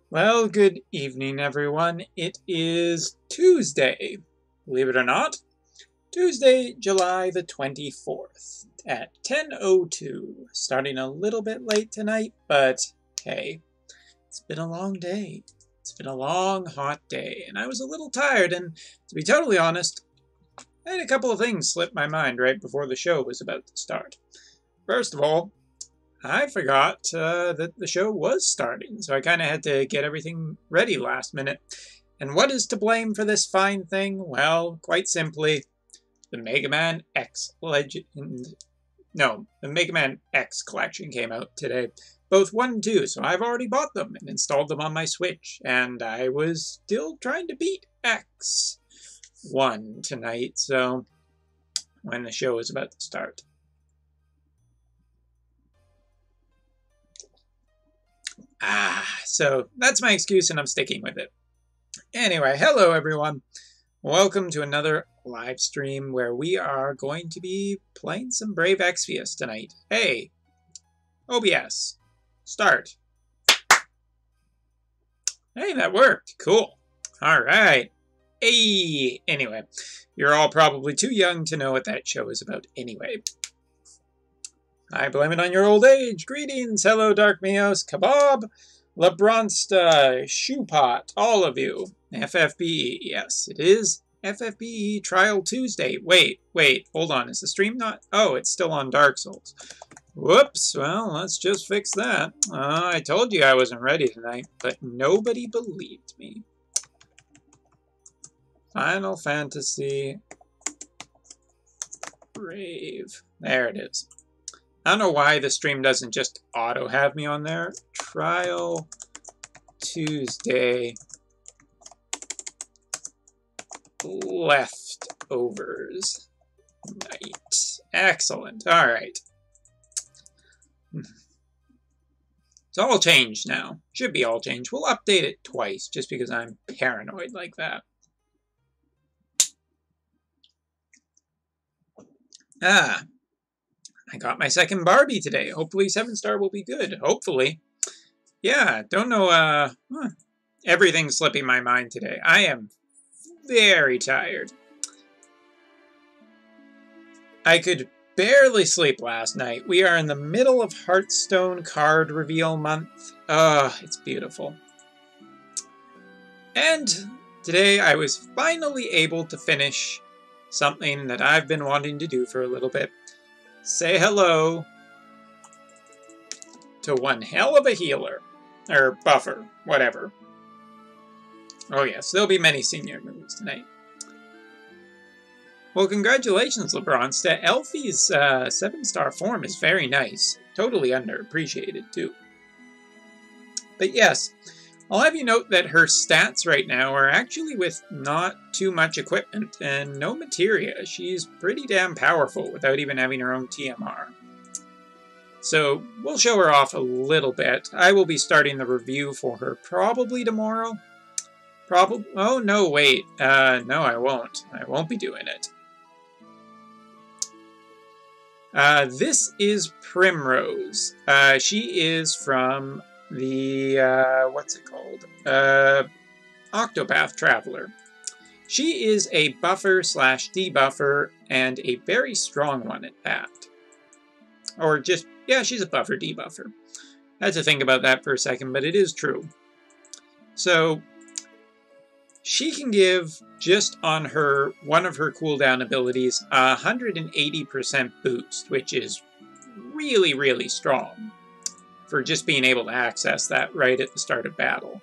Well, good evening, everyone. It is Tuesday, believe it or not. Tuesday, July the 24th at 10:02. Starting a little bit late tonight, but hey, it's been a long day. It's been a long, hot day, and I was a little tired, and to be totally honest, I had a couple of things slip my mind right before the show was about to start. First of all, I forgot that the show was starting, so I kind of had to get everything ready last minute. And what is to blame for this fine thing? Well, quite simply, the Mega Man X Legend. No, the Mega Man X collection came out today. Both 1 and 2, so I've already bought them and installed them on my Switch, and I was still trying to beat X1 tonight, so when the show is about to start. So that's my excuse and I'm sticking with it. Anyway, hello everyone. Welcome to another live stream where we are going to be playing some Brave Exvius tonight. Hey, OBS, start. Hey, that worked. Cool. All right. Hey, anyway, you're all probably too young to know what that show is about anyway. I blame it on your old age. Greetings. Hello, Dark Mios, Kebab, Lebronsta, Shoepot, all of you. FFBE. Yes, it is FFBE Trial Tuesday. Wait, hold on. Is the stream not? Oh, it's still on Dark Souls. Whoops. Well, let's just fix that. I told you I wasn't ready tonight, but nobody believed me. Final Fantasy Brave. There it is. I don't know why the stream doesn't just auto have me on there. Trial Tuesday leftovers night. Excellent. All right. It's all changed now. Should be all changed. We'll update it twice just because I'm paranoid like that. I got my second Barbie today. Hopefully 7-star will be good. Hopefully. Yeah, don't know, everything's slipping my mind today. I am very tired. I could barely sleep last night. We are in the middle of Hearthstone card reveal month. It's beautiful. And today I was finally able to finish something that I've been wanting to do for a little bit. Say hello to one hell of a healer. Or buffer, whatever. Oh yes, there'll be many senior moves tonight. Well, congratulations, Lebronsta. Elfie's 7-star form is very nice. Totally underappreciated, too. But yes, I'll have you note that her stats right now are actually with not too much equipment and no materia. She's pretty damn powerful without even having her own TMR. So we'll show her off a little bit. I will be starting the review for her probably tomorrow. Oh, no, wait. No, I won't. I won't be doing it. This is Primrose. She is from the, what's it called? Octopath Traveler. She is a buffer/debuffer, and a very strong one at that. Or just, yeah, she's a buffer/debuffer. I had to think about that for a second, but it is true. So, she can give, just on her one of her cooldown abilities, 180% boost, which is really, really strong for just being able to access that right at the start of battle.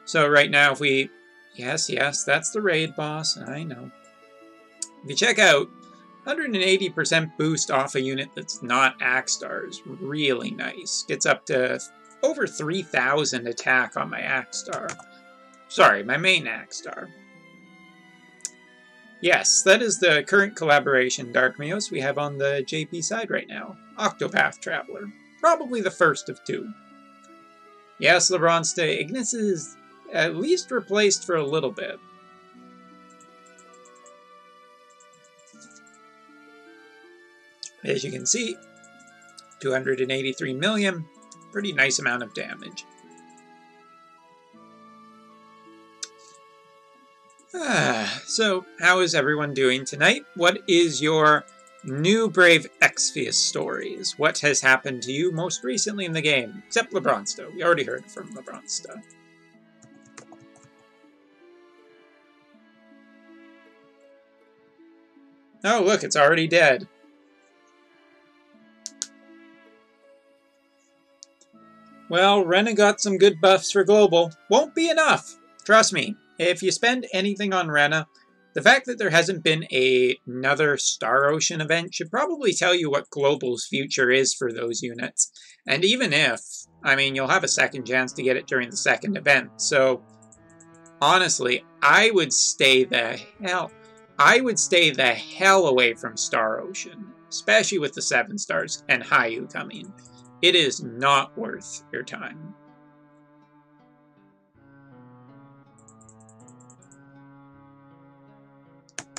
So right now, if we... Yes, that's the raid boss, I know. If you check out, 180% boost off a unit that's not Axe-Star is really nice. Gets up to over 3,000 attack on my Axe-Star. Sorry, my main Axe-Star. Yes, that is the current collaboration, Dark Mios, we have on the JP side right now. Octopath Traveler. Probably the first of 2. Yes, Lebronsta, Ignis is at least replaced for a little bit. As you can see, 283 million. Pretty nice amount of damage. So, how is everyone doing tonight? What is your new Brave Exvius stories? What has happened to you most recently in the game? Except Lebronsta. We already heard from Lebronsta. Oh, look, it's already dead. Well, Rena got some good buffs for Global. Won't be enough. Trust me, if you spend anything on Rena, the fact that there hasn't been another Star Ocean event should probably tell you what Global's future is for those units. And even if, I mean, you'll have a second chance to get it during the second event. So, honestly, I would stay the hell away from Star Ocean, especially with the 7 stars and Hayu coming. It is not worth your time.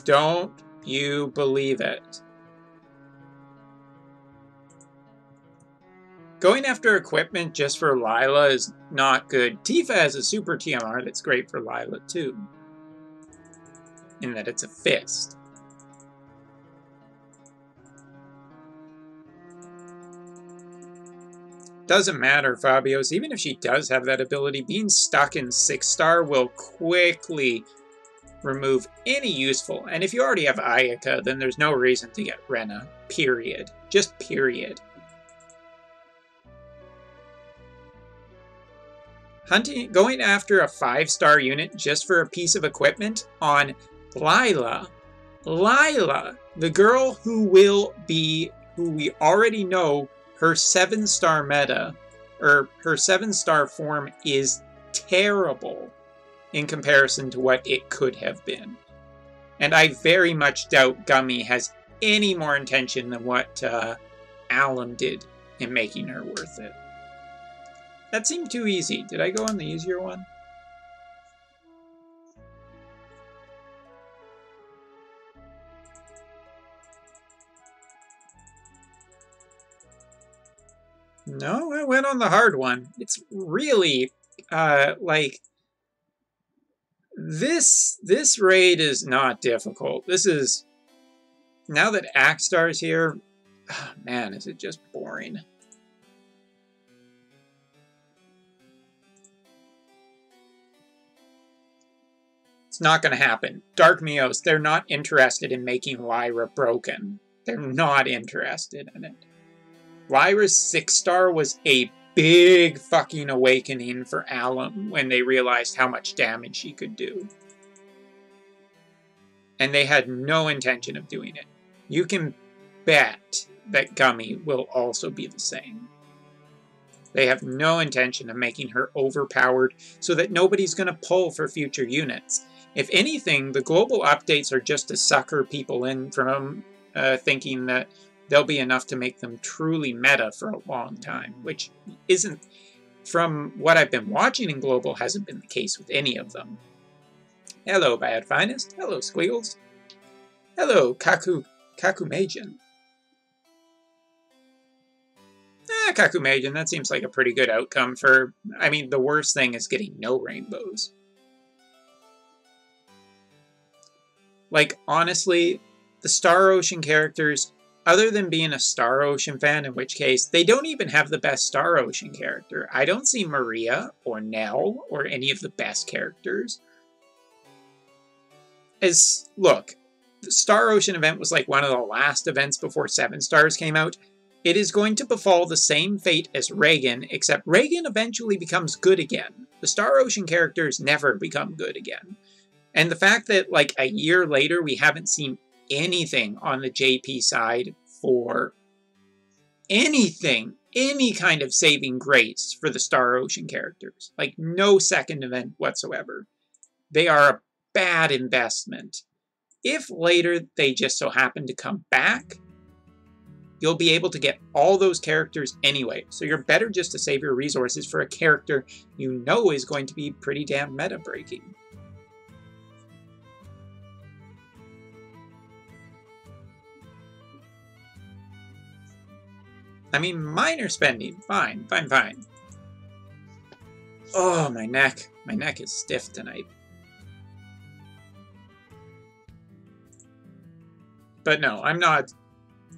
Don't you believe it? Going after equipment just for Lila is not good. Tifa has a super TMR that's great for Lila too, in that it's a fist. Doesn't matter, Fabios. Even if she does have that ability, being stuck in 6-star will quickly remove any useful. And if you already have Ayaka, then there's no reason to get Rena. Period. Just period. Going after a 5-star unit just for a piece of equipment on Lila. Lila, the girl who we already know her 7-star meta, or her 7-star form is terrible in comparison to what it could have been. And I very much doubt Gummy has any more intention than what Alum did in making her worth it. That seemed too easy. Did I go on the easier one? No, I went on the hard one. It's really, like, this raid is not difficult. This is, now that Axstar's here, oh, man, is it just boring. It's not going to happen. Dark Mios, they're not interested in making Lyra broken. They're not interested in it. Lyra's 6-star was a big fucking awakening for Alum when they realized how much damage she could do. And they had no intention of doing it. You can bet that Gummy will also be the same. They have no intention of making her overpowered so that nobody's going to pull for future units. If anything, the global updates are just to sucker people in from thinking that they'll be enough to make them truly meta for a long time, which isn't, from what I've been watching in Global, hasn't been the case with any of them. Hello, Bad Finest. Hello, Squiggles. Hello, Kakumajin. Kakumajin, that seems like a pretty good outcome for, I mean, the worst thing is getting no rainbows. Like, honestly, the Star Ocean characters, other than being a Star Ocean fan, in which case, they don't even have the best Star Ocean character. I don't see Maria, or Nell, or any of the best characters. Look, the Star Ocean event was like one of the last events before 7 stars came out. It is going to befall the same fate as Reagan, except Reagan eventually becomes good again. The Star Ocean characters never become good again. And the fact that, like, a year later we haven't seen anything on the JP side for anything, any kind of saving grace for the Star Ocean characters. Like, no second event whatsoever. They are a bad investment. If later they just so happen to come back, you'll be able to get all those characters anyway. So you're better just to save your resources for a character you know is going to be pretty damn meta-breaking. I mean, minor spending. Fine. Oh, my neck. My neck is stiff tonight. But no, I'm not.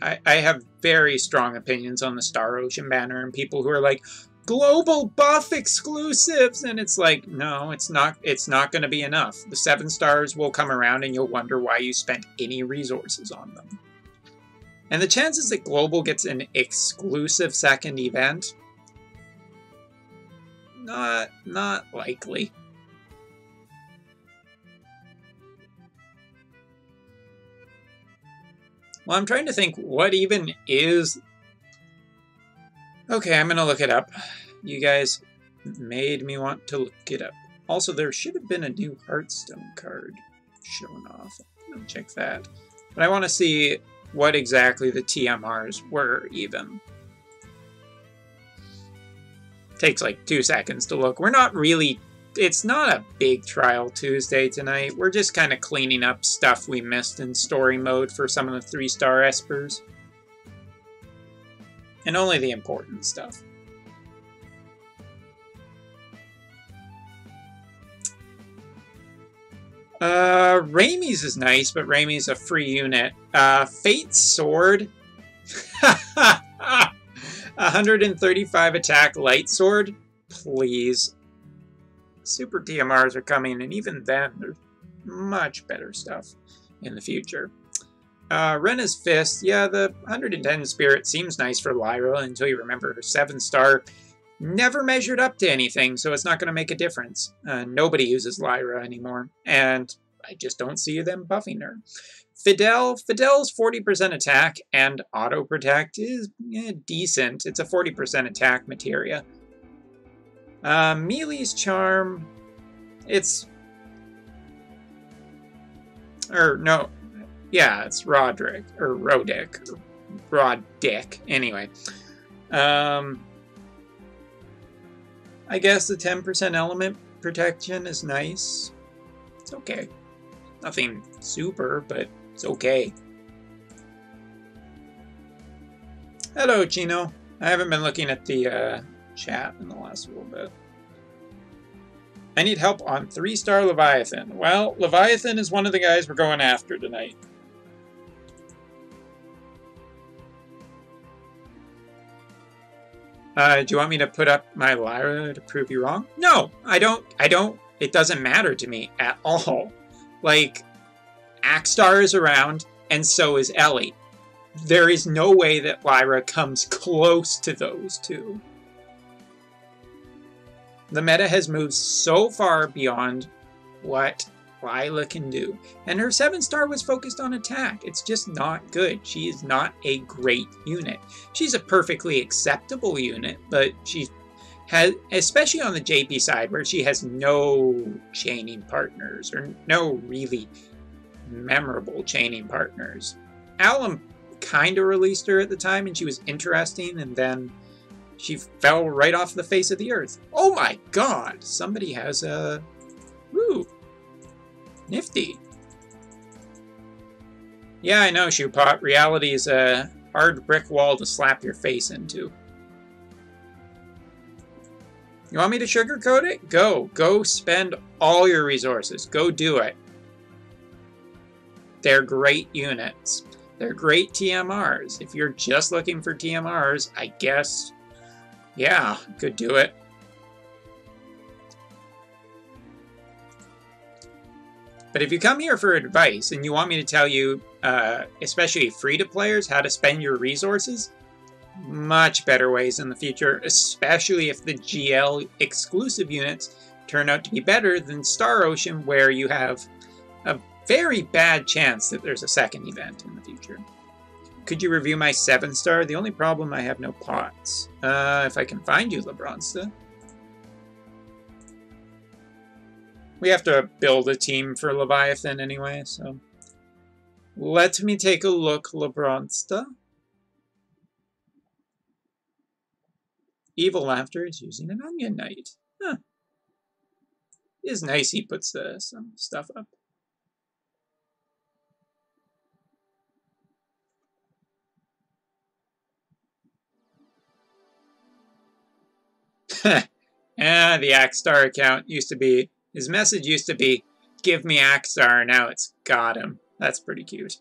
I have very strong opinions on the Star Ocean banner and people who are like, global buff exclusives, and it's like, no, it's not going to be enough. The 7 stars will come around and you'll wonder why you spent any resources on them. And the chances that global gets an exclusive second event, not likely. Well, I'm trying to think what even is... Okay, I'm going to look it up. You guys made me want to look it up. Also, there should have been a new Hearthstone card shown off. I'm going to check that. But I want to see what exactly the TMRs were, even. Takes like 2 seconds to look. We're not really... It's not a big Trial Tuesday tonight. We're just kind of cleaning up stuff we missed in story mode for some of the 3-star espers. And only the important stuff. Raimi's is nice, but Raimi's a free unit. Fate's Sword. 135 attack light sword. Please. Super TMRs are coming, and even then, there's much better stuff in the future. Rena's Fist, yeah, the 110 Spirit seems nice for Lyra until you remember her 7-star never measured up to anything, so it's not going to make a difference. Nobody uses Lyra anymore, and I just don't see them buffing her. Fidel's 40% attack and auto protect is decent. It's a 40% attack materia. Mealy's Charm, it's... it's Roderick, or Rodick, or Roddick, anyway. I guess the 10% element protection is nice. It's okay. Nothing super, but it's okay. Hello, Chino. I haven't been looking at the chat in the last little bit. I need help on 3-star Leviathan. Well, Leviathan is one of the guys we're going after tonight. Do you want me to put up my Lyra to prove you wrong? No, I don't. It doesn't matter to me at all. Like, Axstar is around, and so is Ellie. There is no way that Lyra comes close to those two. The meta has moved so far beyond what Lila can do. And her 7-star was focused on attack. It's just not good. She is not a great unit. She's a perfectly acceptable unit, but she has, especially on the JP side, where she has no chaining partners, or no really memorable chaining partners. Alum kind of released her at the time, and she was interesting, and then she fell right off the face of the earth. Oh my god! Somebody has a... Ooh. Nifty. Yeah, I know, Shoepot. Reality is a hard brick wall to slap your face into. You want me to sugarcoat it? Go. Go spend all your resources. Go do it. They're great units. They're great TMRs. If you're just looking for TMRs, I guess... yeah, could do it. But if you come here for advice and you want me to tell you, especially free-to-players, how to spend your resources, much better ways in the future, especially if the GL exclusive units turn out to be better than Star Ocean, where you have a very bad chance that there's a second event in the future. Could you review my 7-star? The only problem, I have no pots. If I can find you, LeBronsta. We have to build a team for Leviathan anyway, so... let me take a look, LeBronsta. Evil Laughter is using an Onion Knight. Huh. It is nice he puts some stuff up. The Axstar account used to be... his message used to be, give me Axstar, now it's got him. That's pretty cute.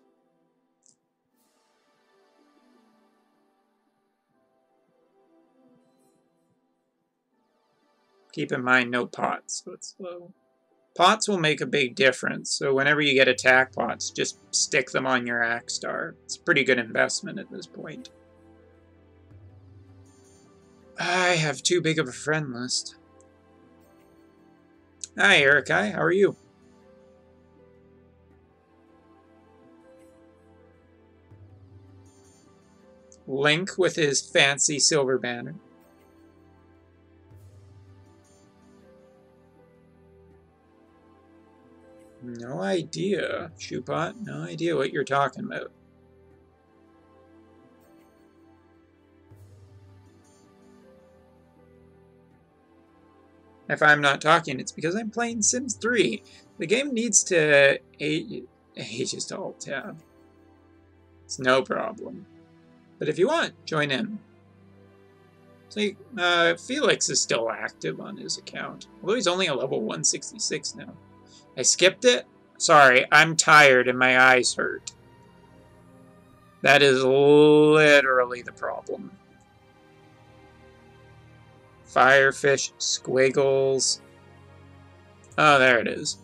Keep in mind, no pots, so it's low. Pots will make a big difference, so whenever you get attack pots, just stick them on your axe star. It's a pretty good investment at this point. I have too big of a friend list. Hi, Erikai, how are you? Link with his fancy silver banner. No idea, Shoepot. No idea what you're talking about. If I'm not talking, it's because I'm playing Sims 3. The game needs to age to Alt-Tab. It's no problem. But if you want, join in. See, Felix is still active on his account, although he's only a level 166 now. I skipped it? Sorry, I'm tired and my eyes hurt. That is literally the problem. Firefish, squiggles. Oh, there it is.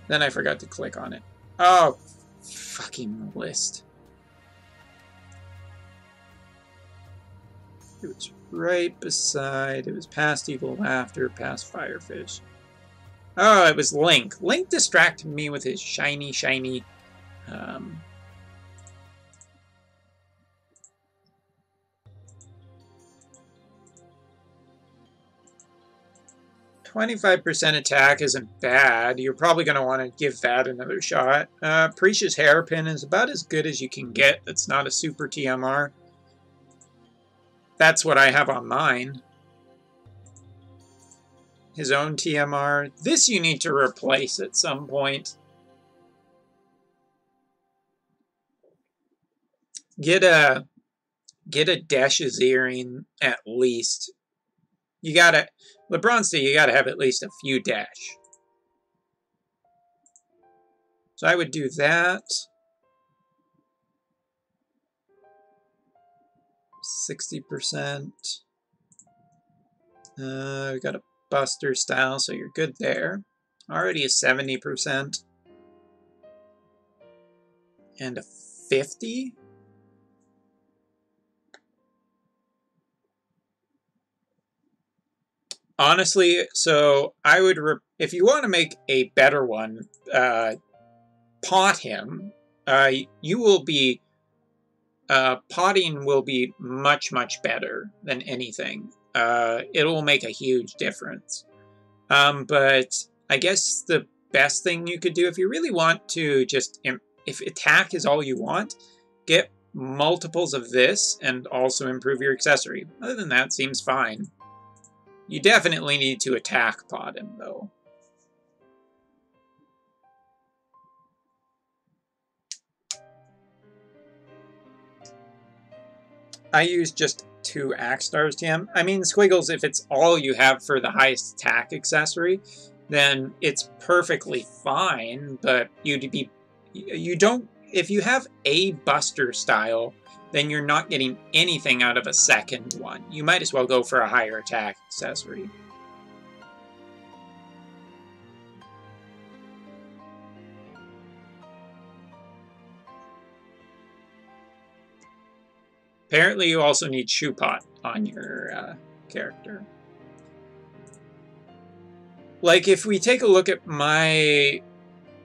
Then I forgot to click on it. Oh, fucking list. It was right beside, it was past Evil Laughter, past Firefish. Oh, it was Link. Link distracted me with his shiny, 25% attack isn't bad. You're probably going to want to give that another shot. Precious Hairpin is about as good as you can get. That's not a super TMR. That's what I have on mine. His own TMR. This you need to replace at some point. Get a Dash's earring at least. You gotta, LeBron's you gotta have at least a few Dash. So I would do that. 60%. We got a Buster style, so you're good there. Already a 70%. And a 50? Honestly, so I would, if you want to make a better one, pot him. You will be, potting will be much, much better than anything. It will make a huge difference. But I guess the best thing you could do, if you really want to just, if attack is all you want, get multiples of this and also improve your accessory. Other than that, seems fine. You definitely need to attack pot him, though. I use just 2 axe stars to him. I mean, Squiggles, if it's all you have for the highest attack accessory, then it's perfectly fine, but you don't, if you have a Buster style, then you're not getting anything out of a second one. You might as well go for a higher attack accessory. Apparently you also need Shoepot on your character. Like, if we take a look at my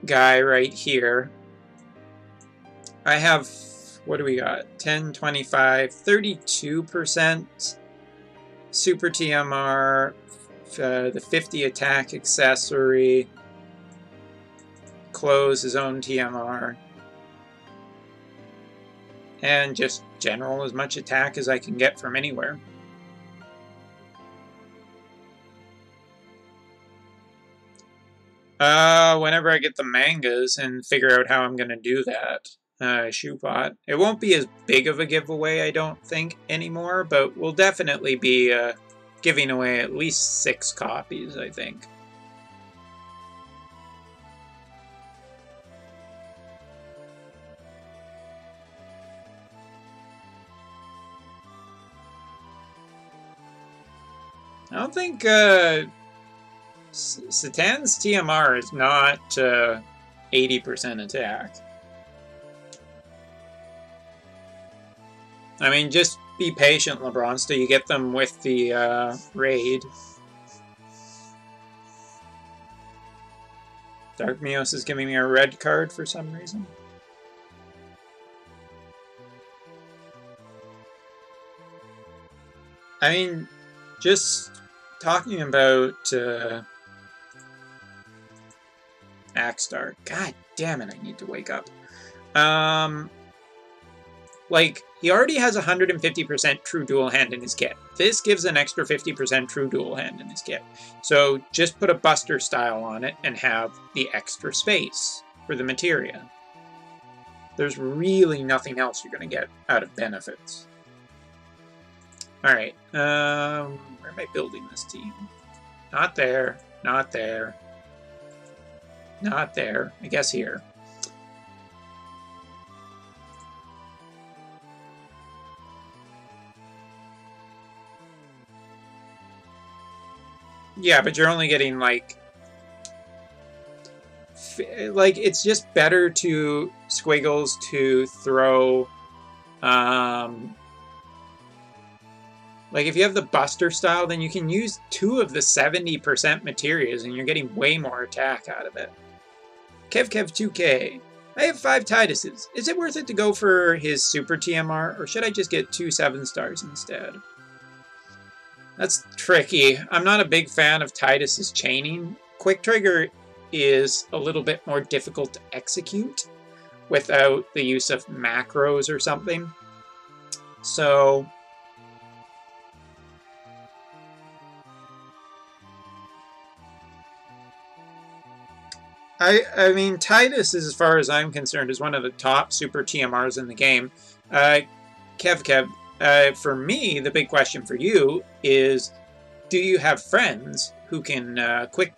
guy right here, I have, what do we got? 10, 25, 32% Super TMR, the 50 attack accessory, close his own TMR, and just general as much attack as I can get from anywhere. Whenever I get the mangas and figure out how I'm going to do that. Shoepot. It won't be as big of a giveaway, I don't think, anymore, but we'll definitely be giving away at least 6 copies, I think. I don't think Satan's TMR is not 80% attack. I mean, just be patient, LeBron, till you get them with the raid. Dark Mios is giving me a red card for some reason. I mean, just talking about Axstar. God damn it, I need to wake up. Like, he already has 150% true dual hand in his kit. This gives an extra 50% true dual hand in his kit. So just put a Buster style on it and have the extra space for the materia. There's really nothing else you're going to get out of benefits. Alright, where am I building this team? Not there, not there, not there. I guess here. Yeah, but you're only getting, like, it's just better to Squiggles to throw, like, if you have the Buster style, then you can use 2 of the 70% materials, and you're getting way more attack out of it. KevKev2K. I have 5 Tiduses. Is it worth it to go for his Super TMR, or should I just get 2 7-stars instead? That's tricky. I'm not a big fan of Tidus's chaining. Quick Trigger is a little bit more difficult to execute without the use of macros or something. So I mean, Tidus, as far as I'm concerned, is one of the top super TMRs in the game. Kev, for me, the big question for you is, do you have friends who can quick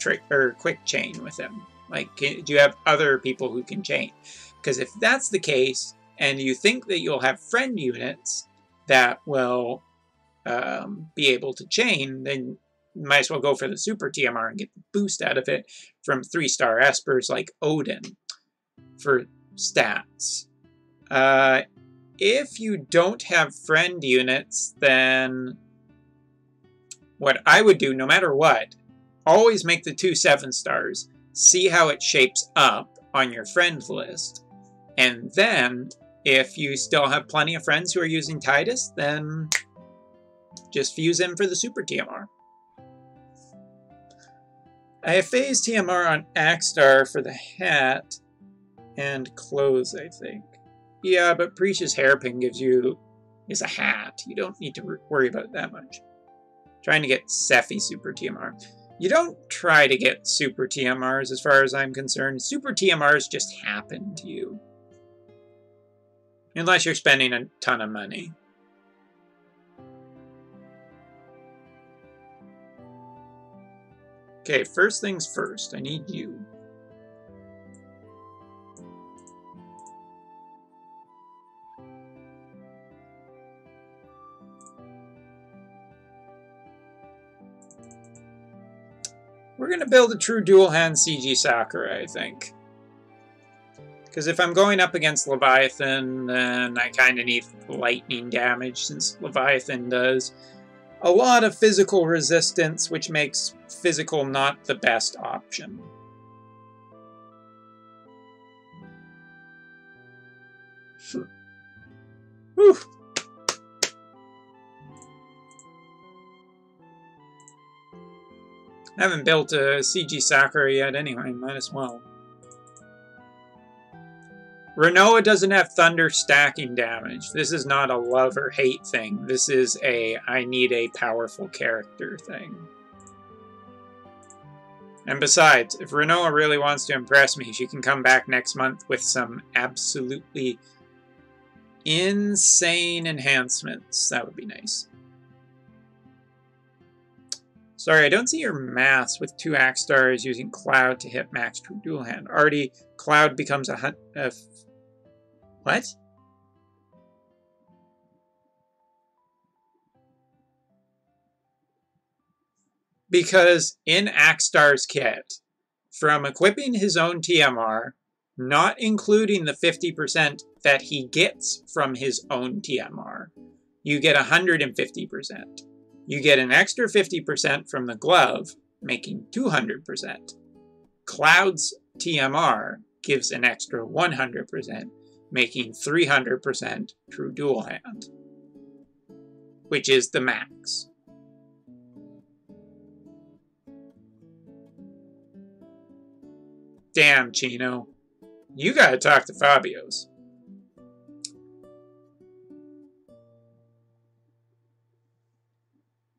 chain with him? Like, do you have other people who can chain? Because if that's the case, and you think that you'll have friend units that will be able to chain, then you might as well go for the super TMR and get the boost out of it from 3-star espers like Odin for stats. If you don't have friend units, then what I would do, no matter what, always make the 2 7-stars, see how it shapes up on your friend list, and then if you still have plenty of friends who are using Tidus, then just fuse him for the super TMR. I have phase TMR on Axstar for the hat and clothes, I think. Yeah, but Preach's hairpin is a hat. You don't need to worry about it that much. Trying to get Sephi Super TMR. You don't try to get Super TMRs as far as I'm concerned. Super TMRs just happen to you. Unless you're spending a ton of money. Okay, first things first, I need you. We're going to build a true dual-hand CG Sakura, I think. Because if I'm going up against Leviathan, then I kind of need lightning damage, since Leviathan does a lot of physical resistance, which makes physical not the best option. Whew. I haven't built a CG Sakura yet anyway, might as well. Renoa doesn't have thunder stacking damage. This is not a love or hate thing. This is a I need a powerful character thing. And besides, if Renoa really wants to impress me, she can come back next month with some absolutely insane enhancements. That would be nice. Sorry, I don't see your maths with 2 Axstars using Cloud to hit max true dual hand. Already, Cloud becomes a what? Because in Axtar's kit, from equipping his own TMR, not including the 50% that he gets from his own TMR, you get 150%. You get an extra 50% from the glove, making 200%. Cloud's TMR gives an extra 100%, making 300% true dual hand, which is the max. Damn, Chino. You gotta talk to Fabio's.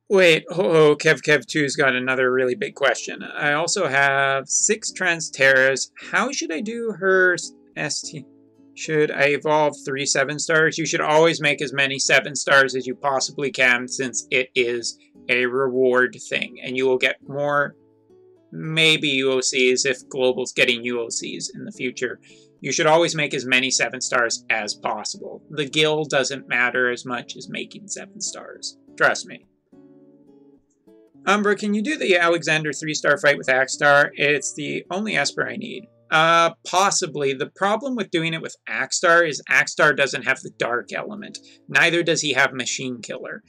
Wait, Kev2's got another really big question. I also have 6 Transteras. How should I do her ST? Should I evolve 3 7-stars? You should always make as many 7-stars as you possibly can, since it is a reward thing, and you will get more, maybe UOCs if Global's getting UOCs in the future. You should always make as many 7-stars as possible. The guild doesn't matter as much as making 7 stars. Trust me. Umbra, can you do the Alexander 3-star fight with Axtar? It's the only Esper I need. Possibly. The problem with doing it with Axtar is Axtar doesn't have the dark element. Neither does he have Machine Killer.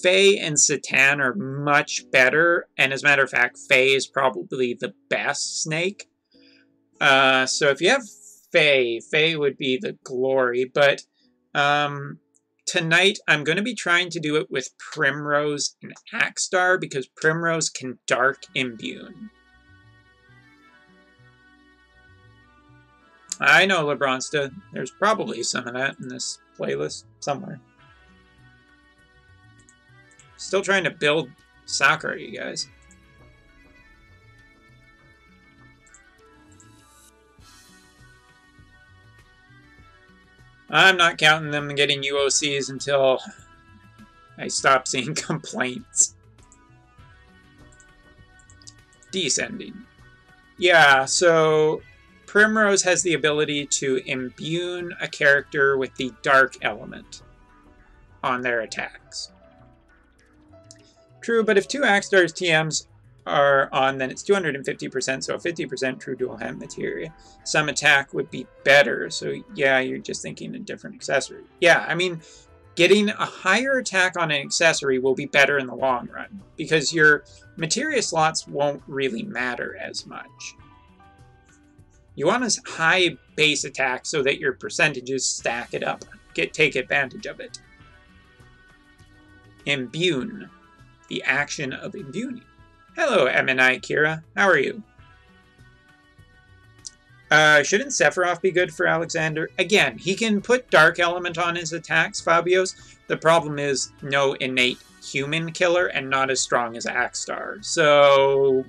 Faye and Satan are much better, and as a matter of fact, Faye is probably the best snake. So if you have Faye, Faye would be the glory, but tonight I'm going to be trying to do it with Primrose and Axtar, because Primrose can Dark Imbue. I know, LeBronsta. There's probably some of that in this playlist somewhere. Still trying to build Sakura, you guys. I'm not counting them getting UOCs until I stop seeing complaints. Descending. Yeah, so Primrose has the ability to imbue a character with the dark element on their attacks. True, but if 2 Axtar's TMs are on, then it's 250%, so 50% true dual hand materia. Some attack would be better, so yeah, you're just thinking a different accessory. Yeah, I mean, getting a higher attack on an accessory will be better in the long run, because your materia slots won't really matter as much. You want a high base attack so that your percentages stack it up. Take advantage of it. Imbue. The action of imbuing. Hello, MNI Kira. How are you? Shouldn't Sephiroth be good for Alexander? Again, he can put Dark Element on his attacks, Fabios. The problem is no innate human killer and not as strong as Axtar. So,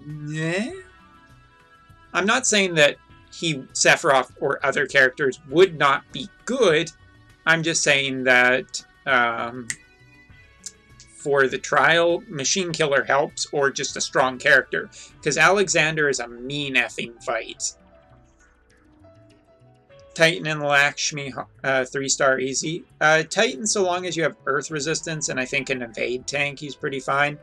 I'm not saying that Sephiroth or other characters would not be good. I'm just saying that for the trial, Machine Killer helps, or just a strong character. Because Alexander is a mean effing fight. Titan and Lakshmi, 3-star easy. Titan, so long as you have Earth resistance, and I think an evade tank, he's pretty fine.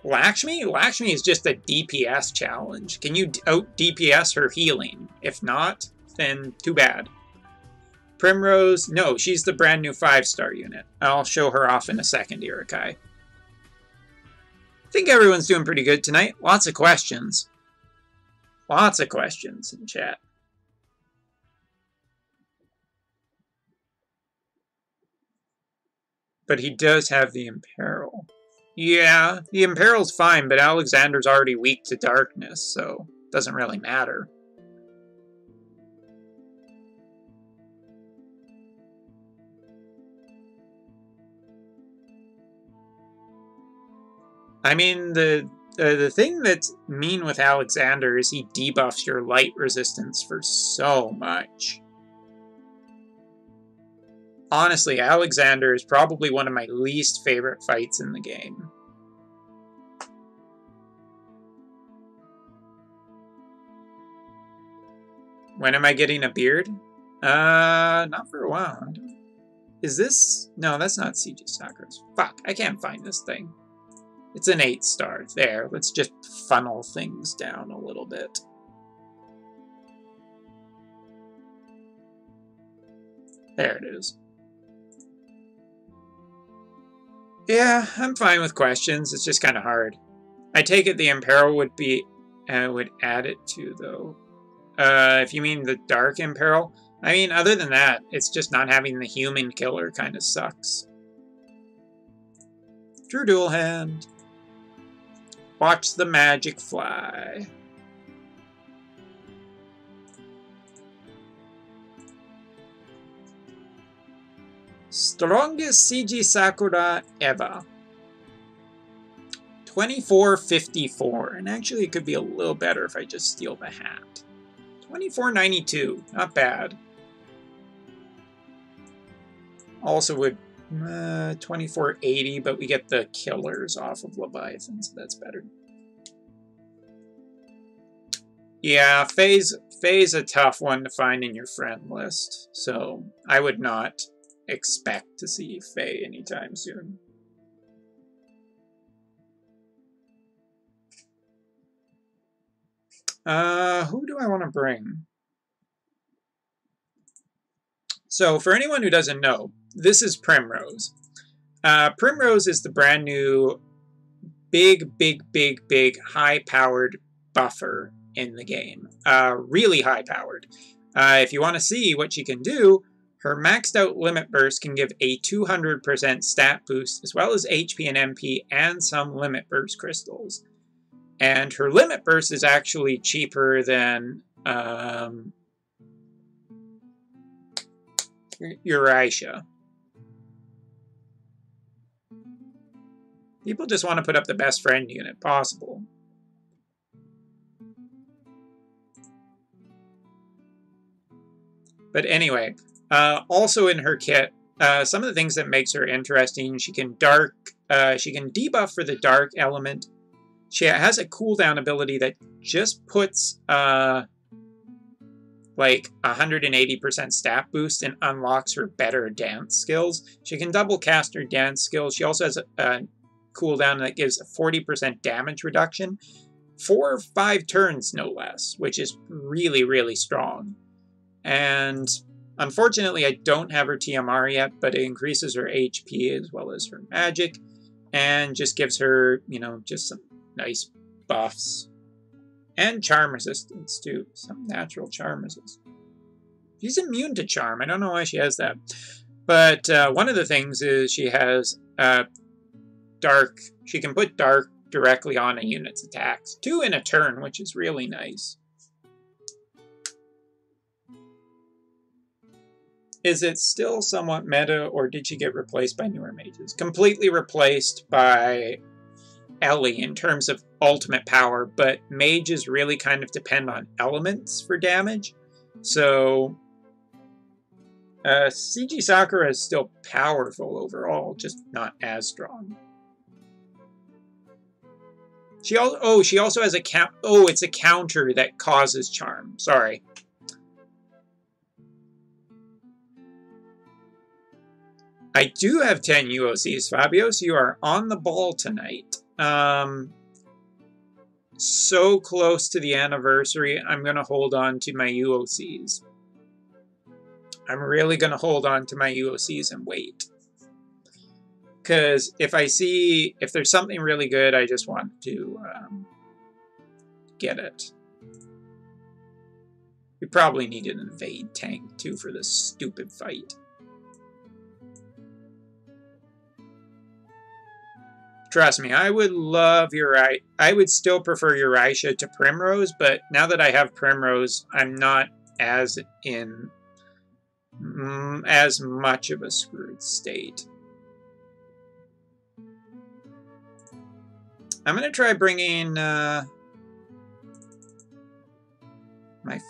Lakshmi? Lakshmi is just a DPS challenge. Can you out DPS her healing? If not, then too bad. Primrose, no, she's the brand new 5-star unit. I'll show her off in a second, Irakai. I think everyone's doing pretty good tonight. Lots of questions. Lots of questions in chat. But he does have the Imperil. Yeah, the Imperil's fine, but Alexander's already weak to darkness, so it doesn't really matter. I mean, the thing that's mean with Alexander is he debuffs your light resistance for so much. Honestly, Alexander is probably one of my least favorite fights in the game. When am I getting a beard? Not for a while. Is this... No, that's not CG Sakura's. Fuck, I can't find this thing. It's an 8-star. There, let's just funnel things down a little bit. There it is. Yeah, I'm fine with questions. It's just kind of hard. I take it the Imperil would be... would add it to, though. If you mean the Dark Imperil. I mean, other than that, it's just not having the human killer kind of sucks. True Dual Hand. Watch the magic fly. Strongest CG Sakura ever. 2454. And actually, it could be a little better if I just steal the hat. 2492. Not bad. Also would 2480, but we get the killers off of Leviathan, so that's better. Yeah, Faye's a tough one to find in your friend list, so I would not expect to see Faye anytime soon. Who do I want to bring? So, for anyone who doesn't know, this is Primrose. Primrose is the brand new big, high-powered buffer in the game. Really high-powered. If you want to see what she can do, her maxed out Limit Burst can give a 200% stat boost, as well as HP and MP, and some Limit Burst crystals. And her Limit Burst is actually cheaper than Eurasia. People just want to put up the best friend unit possible. But anyway, also in her kit, some of the things that makes her interesting, she can debuff for the dark element. She has a cooldown ability that just puts like 180% stat boost and unlocks her better dance skills. She can double cast her dance skills. She also has a cooldown that gives a 40% damage reduction. 4 or 5 turns, no less, which is really, really strong. And unfortunately, I don't have her TMR yet, but it increases her HP as well as her magic, and just gives her, you know, just some nice buffs. And charm resistance, too. Some natural charm resistance. She's immune to charm. I don't know why she has that. But one of the things is she has dark. She can put dark directly on a unit's attacks. 2 in a turn, which is really nice. Is it still somewhat meta, or did she get replaced by newer mages? Completely replaced by Ellie in terms of ultimate power, but mages really kind of depend on elements for damage. So, CG Sakura is still powerful overall, just not as strong. She also has a it's a counter that causes charm. Sorry. I do have 10 UOCs, Fabio, so you are on the ball tonight. So close to the anniversary, I'm going to hold on to my UOCs. I'm really going to hold on to my UOCs and wait. Because if there's something really good, I just want to get it. We probably need an invade tank, too, for this stupid fight. Trust me, I would love I would still prefer Eurasia to Primrose, but now that I have Primrose, I'm not as in as much of a screwed state. I'm going to try bringing my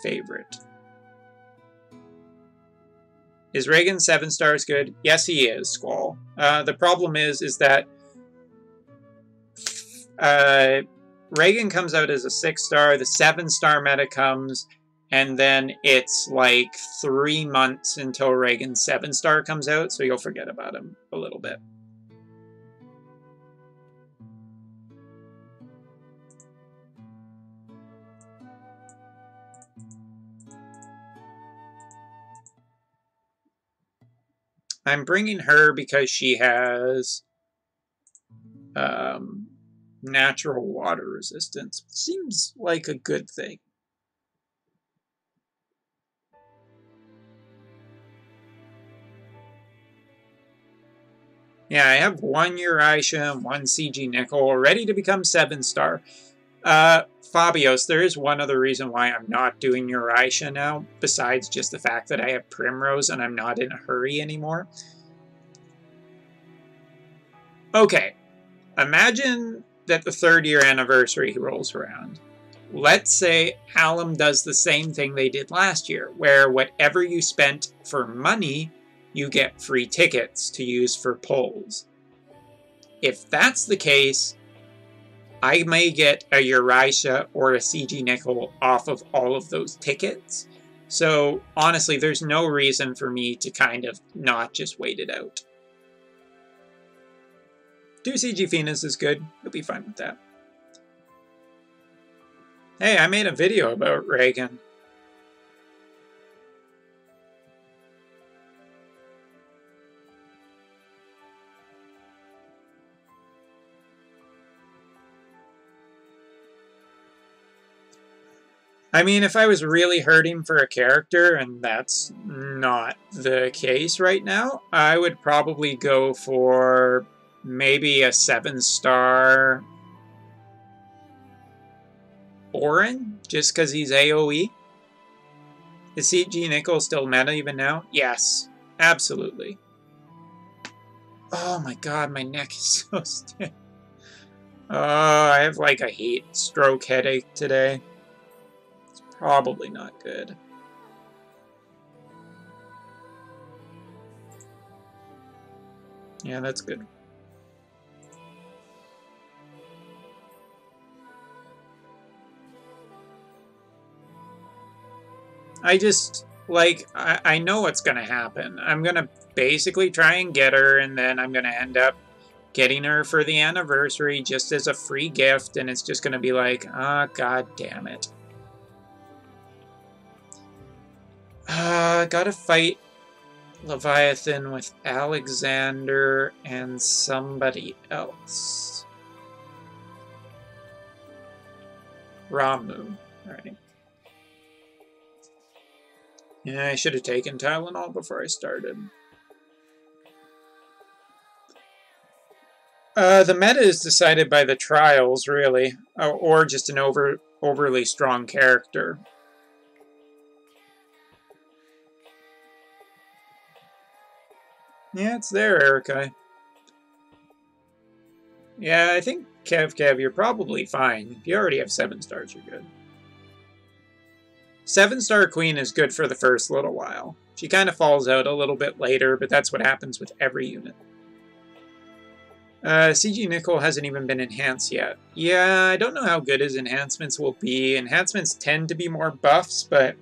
favorite. Is Reagan 7 stars good? Yes, he is, Squall. The problem is that Reagan comes out as a 6-star, the 7-star meta comes, And then it's like 3 months until Reagan's 7-star comes out, so you'll forget about him a little bit. I'm bringing her because she has natural water resistance. Seems like a good thing. Yeah, I have 1 Eurasia and 1 CG Nickel ready to become 7-star. Fabios, there is one other reason why I'm not doing Eurasia now, besides just the fact that I have Primrose and I'm not in a hurry anymore. Okay, imagine that the 3rd year anniversary rolls around. Let's say Alum does the same thing they did last year, where whatever you spent for money, you get free tickets to use for polls. If that's the case, I may get a Eurasia or a CG Nickel off of all of those tickets. So honestly, there's no reason for me to kind of not just wait it out. 2 CG Venus is good. You'll be fine with that. Hey, I made a video about Reagan. I mean, if I was really hurting for a character, and that's not the case right now, I would probably go for maybe a 7-star Orin, just because he's AoE. Is CG Nickel still meta even now? Yes, absolutely. Oh my god, my neck is so stiff. Oh, I have like a heat stroke headache today. It's probably not good. Yeah, that's good. I just, like, I know what's going to happen. I'm going to basically try and get her, and then I'm going to end up getting her for the anniversary just as a free gift, and it's just going to be like, ah, oh, god damn it. Gotta fight Leviathan with Alexander and somebody else. Ramu, right. Yeah, I should have taken Tylenol before I started. The meta is decided by the trials, really, or just an overly strong character. Yeah, it's there, Erica. Yeah, I think Kev, you're probably fine. If you already have 7 stars, you're good. 7-star Queen is good for the first little while. She kind of falls out a little bit later, but that's what happens with every unit. CG Nickel hasn't even been enhanced yet. Yeah, I don't know how good his enhancements will be. Enhancements tend to be more buffs, but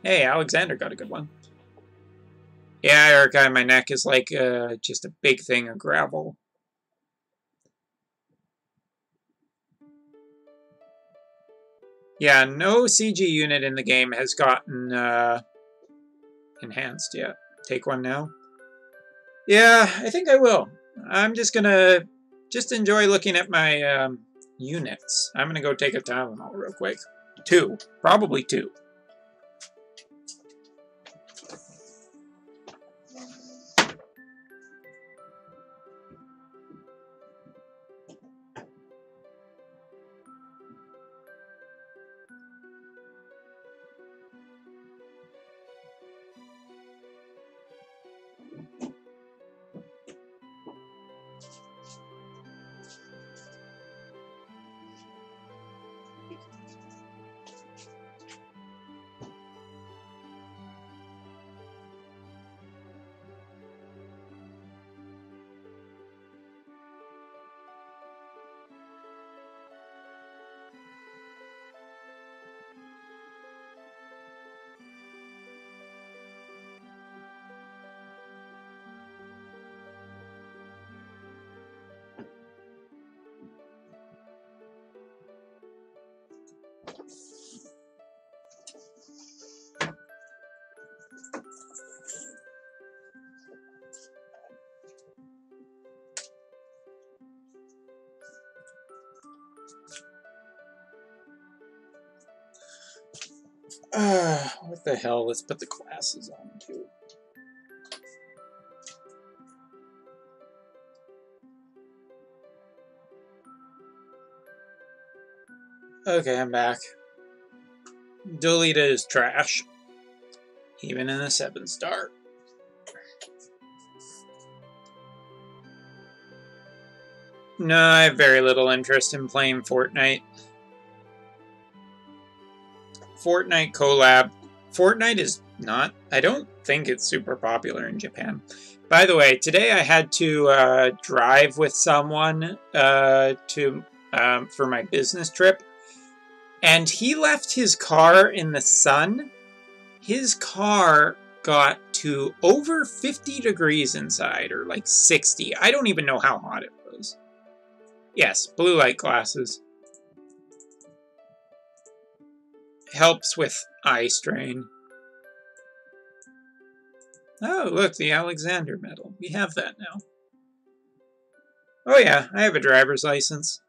hey, Alexander got a good one. Yeah, Erica, my neck is like just a big thing of gravel. Yeah, no CG unit in the game has gotten enhanced yet. Take one now? Yeah, I think I will. I'm just gonna enjoy looking at my units. I'm gonna go take a Tylenol real quick. 2. Probably 2. What the hell? Let's put the glasses on, too. Okay, I'm back. Deleted is trash. Even in a 7-star. No, I have very little interest in playing Fortnite. Fortnite collab. Fortnite is not... I don't think it's super popular in Japan. By the way, today I had to drive with someone for my business trip. And he left his car in the sun. His car got to over 50 degrees inside, or like 60. I don't even know how hot it was. Yes, blue light glasses. Helps with eye strain. Oh, look, the Alexander medal. We have that now. Oh yeah, I have a driver's license.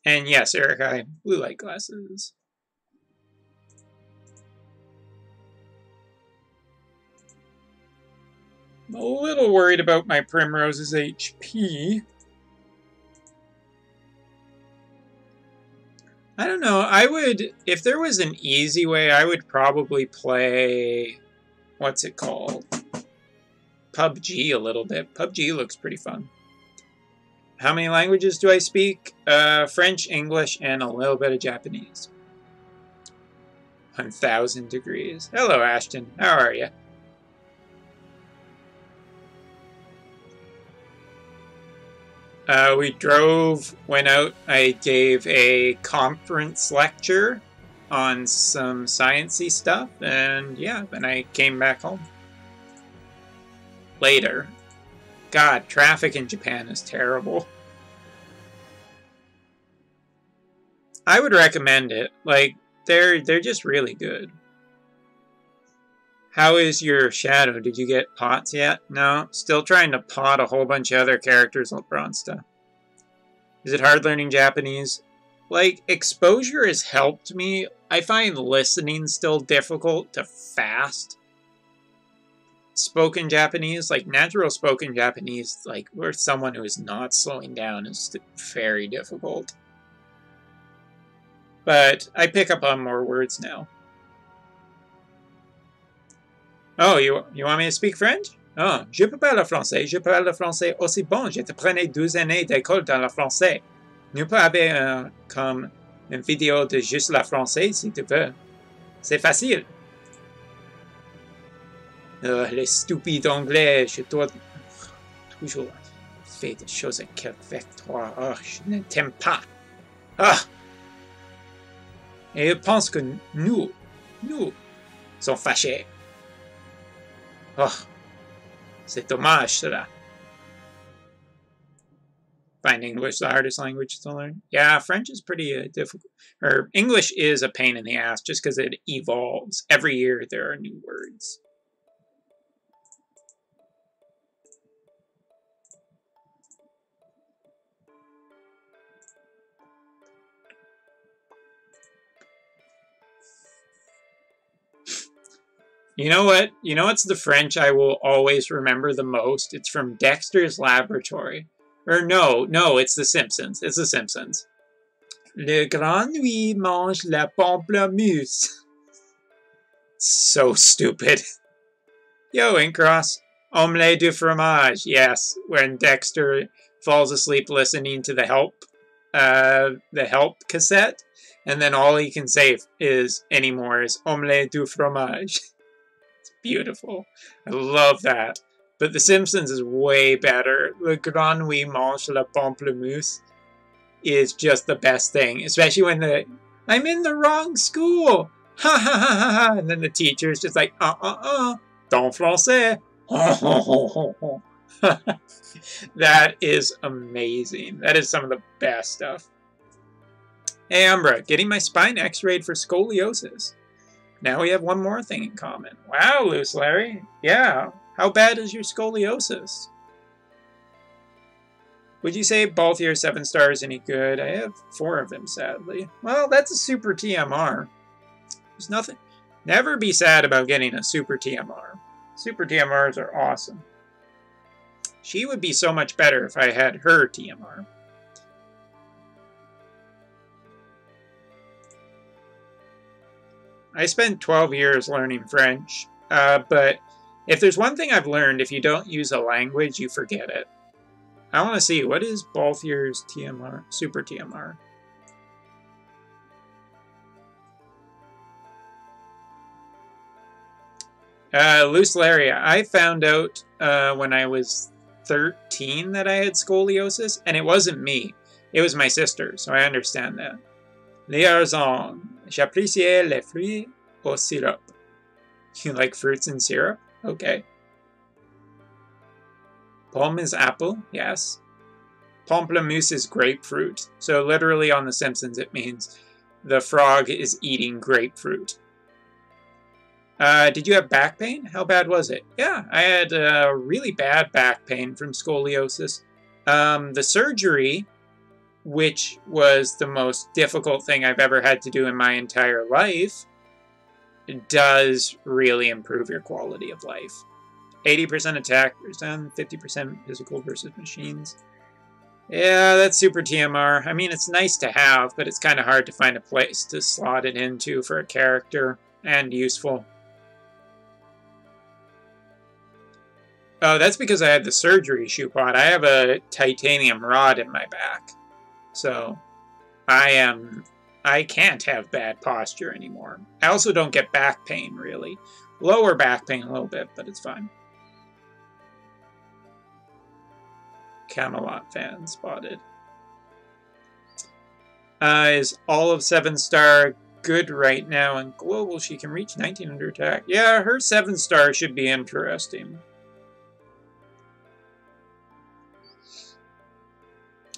And yes, Eric, I have blue light glasses. I'm a little worried about my Primrose's HP. I don't know, I would, if there was an easy way, I would probably play, what's it called? PUBG a little bit. PUBG looks pretty fun. How many languages do I speak? French, English, and a little bit of Japanese. 1,000 degrees. Hello, Ashton. How are you? We drove, went out, I gave a conference lecture on some sciencey stuff, and yeah, then I came back home. Later. God, traffic in Japan is terrible. I would recommend it. Like, they're just really good. How is your shadow? Did you get pots yet? No, still trying to pot a whole bunch of other characters on Bronsta. Is it hard learning Japanese? Like, exposure has helped me. I find listening still difficult to fast spoken Japanese. Like, natural spoken Japanese, like, where someone who is not slowing down is very difficult. But I pick up on more words now. Oh, you want me to speak French? Oh, je peux parler français. Je parle le français aussi bon. Je te prenais 12 années d'école dans le français. Nous peux avoir comme une vidéo de juste le français si tu veux. C'est facile. Les stupides anglais, je dois toujours faire des choses avec toi. Oh, je ne t'aime pas. Ah! Et ils pensent que nous sommes fâchés. Oh, c'est dommage, cela. Find English the hardest language to learn? Yeah, French is pretty difficult. Or English is a pain in the ass just because it evolves. Every year there are new words. You know what? You know what's the French I will always remember the most? It's from Dexter's Laboratory. Or no, it's The Simpsons. It's The Simpsons. Le grenouille mange la pamplemousse. So stupid. Yo, Incross. Omelette du fromage. Yes, when Dexter falls asleep listening to the Help cassette, and then all he can say anymore is omelette du fromage. Beautiful. I love that. But The Simpsons is way better. Le grenouille mange la pamplemousse is just the best thing. Especially when I'm in the wrong school. Ha ha ha ha ha. And then the teacher is just like, dans français. That is amazing. That is some of the best stuff. Hey, Umbra, getting my spine x-rayed for scoliosis. Now we have one more thing in common. Wow, Loose Larry. Yeah. How bad is your scoliosis? Would you say Balthier 7 star is any good? I have 4 of them, sadly. Well, that's a super TMR. There's nothing. Never be sad about getting a super TMR. Super TMRs are awesome. She would be so much better if I had her TMR. I spent 12 years learning French, but if there's one thing I've learned, if you don't use a language, you forget it. I want to see, what is Balthier's TMR, super TMR? Lucelaria, I found out when I was 13 that I had scoliosis, and it wasn't me. It was my sister, so I understand that. Liaison. J'apprécie les fruits au sirop. You like fruits and syrup? Okay. Pomme is apple, yes. Pamplemousse is grapefruit. So literally on The Simpsons it means the frog is eating grapefruit. Did you have back pain? How bad was it? Yeah, I had really bad back pain from scoliosis. The surgery, which was the most difficult thing I've ever had to do in my entire life, does really improve your quality of life. 80% attack percent, 50% physical versus machines. Yeah, that's super TMR. I mean, it's nice to have, but it's kind of hard to find a place to slot it into for a character, and useful. Oh, that's because I had the surgery, Shoepot. I have a titanium rod in my back. So, I can't have bad posture anymore. I also don't get back pain, really. Lower back pain a little bit, but it's fine. Camelot fan spotted. Is all of 7 star good right now? And global, she can reach 19 under attack. Yeah, her 7 star should be interesting.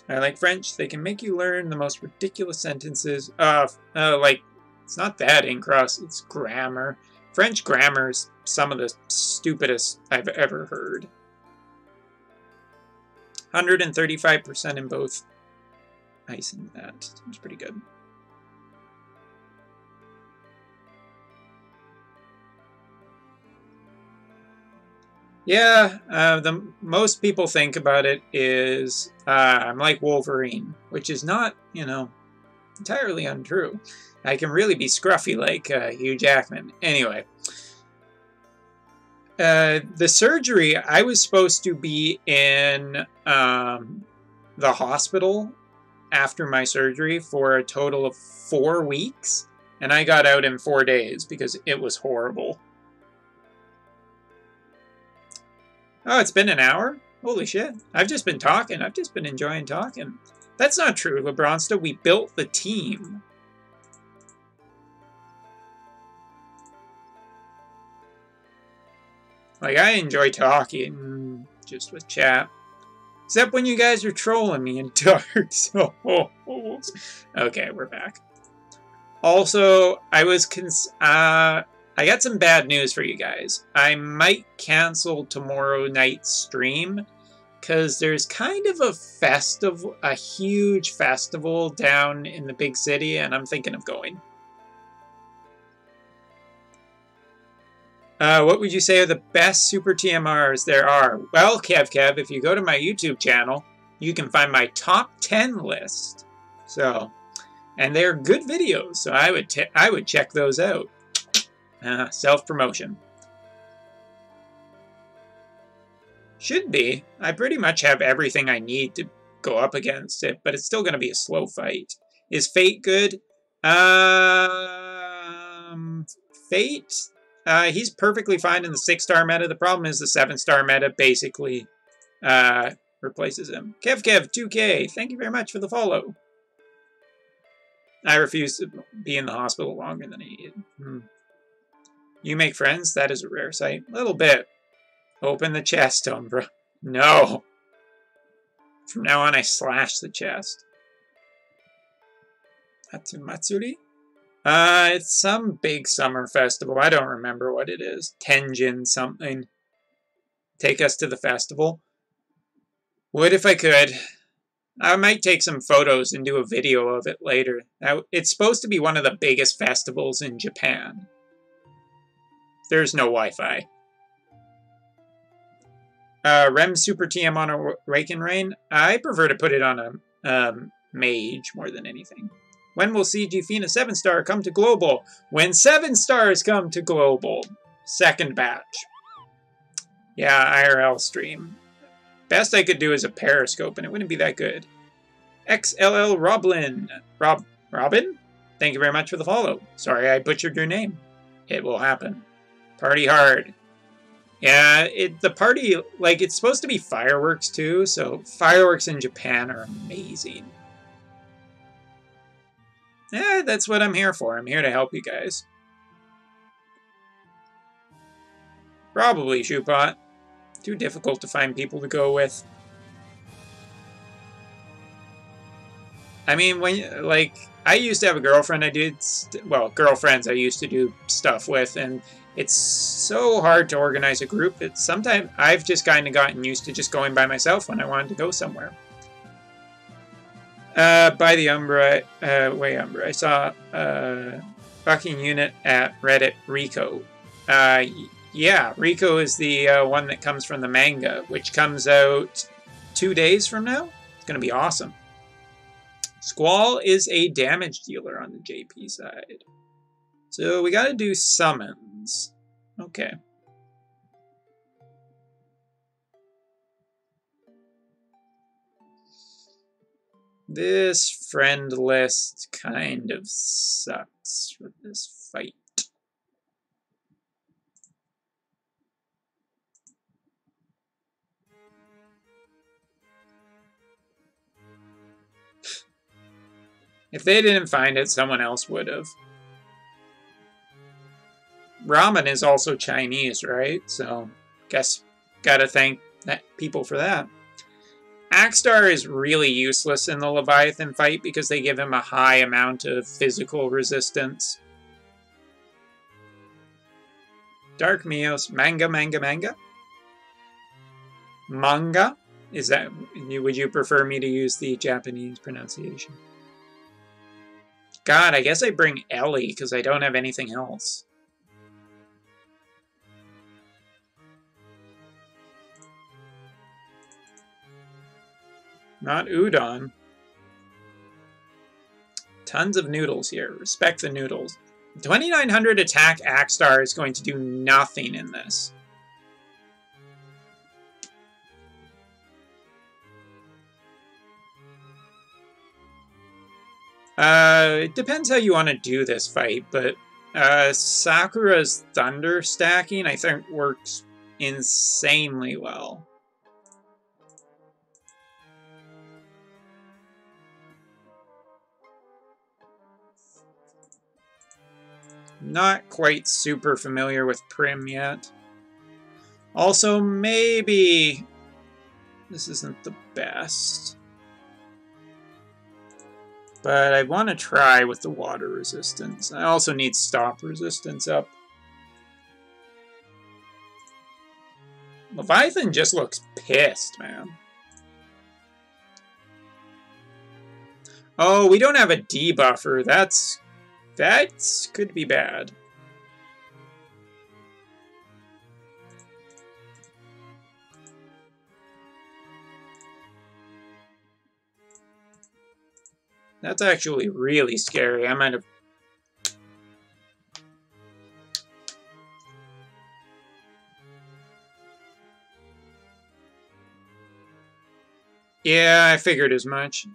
I like French. They can make you learn the most ridiculous sentences. Like, it's not that Incross, it's grammar. French grammar is some of the stupidest I've ever heard. 135% in both ice and that. Seems pretty good. Yeah, the most people think about it is I'm like Wolverine, which is not, you know, entirely untrue. I can really be scruffy like Hugh Jackman. Anyway, the surgery, I was supposed to be in the hospital after my surgery for a total of 4 weeks, and I got out in 4 days because it was horrible. Oh, it's been an hour? Holy shit. I've just been talking. I've just been enjoying talking. That's not true, LeBronsta. We built the team. Like, I enjoy talking just with chat. Except when you guys are trolling me in Dark Souls. Okay, we're back. Also, I got some bad news for you guys. I might cancel tomorrow night's stream because there's kind of a festival, a huge festival down in the big city, and I'm thinking of going. What would you say are the best Super TMRs there are? Well, Kev, if you go to my YouTube channel, you can find my top 10 list. So, and they're good videos, so I would check those out. Self-promotion. Should be. I pretty much have everything I need to go up against it, but it's still going to be a slow fight. Is Fate good? Fate? He's perfectly fine in the 6-star meta. The problem is the 7-star meta basically replaces him. Kev, 2K, thank you very much for the follow. I refuse to be in the hospital longer than I need. You make friends? That is a rare sight. A little bit. Open the chest, Umbra. No. From now on, I slash the chest. Matsuri? It's some big summer festival. I don't remember what it is. Tenjin something. Take us to the festival. Would if I could. I might take some photos and do a video of it later. Now, it's supposed to be one of the biggest festivals in Japan. There's no Wi-Fi. Rem Super TM on a Raken Rain. I prefer to put it on a mage more than anything. When will CG Fina 7-star come to global? When 7 stars come to global. Second batch. Yeah, IRL stream. Best I could do is a periscope, and it wouldn't be that good. XLL Roblin. Robin? Thank you very much for the follow. Sorry I butchered your name. It will happen. Party hard. Yeah, the party, like, it's supposed to be fireworks too, so fireworks in Japan are amazing. Yeah, that's what I'm here for. I'm here to help you guys. Probably, Shoepot. Too difficult to find people to go with. I mean, when, like, I used to have a girlfriend girlfriends I used to do stuff with, and it's so hard to organize a group. Sometimes I've just kind of gotten used to just going by myself when I wanted to go somewhere. By the Umbra, Umbra. I saw fucking unit at Reddit Rico. Yeah, Rico is the one that comes from the manga, which comes out 2 days from now. It's going to be awesome. Squall is a damage dealer on the JP side. So we got to do summons. Okay. This friend list kind of sucks for this fight. If they didn't find it, someone else would have. Ramen is also Chinese, right? So, guess gotta thank people for that. Axstar is really useless in the Leviathan fight because they give him a high amount of physical resistance. Dark Mios, manga. Manga? Is that, would you prefer me to use the Japanese pronunciation? God, I guess I bring Ellie because I don't have anything else. Not udon. Tons of noodles here. Respect the noodles. 2900 attack Axstar is going to do nothing in this. It depends how you want to do this fight, but Sakura's Thunder stacking, I think, works insanely well. Not quite super familiar with Prim yet. Also, maybe this isn't the best. But I want to try with the water resistance. I also need stop resistance up. Leviathan just looks pissed, man. Oh, we don't have a debuffer. That could be bad. That's actually really scary. I might have... Yeah, I figured as much.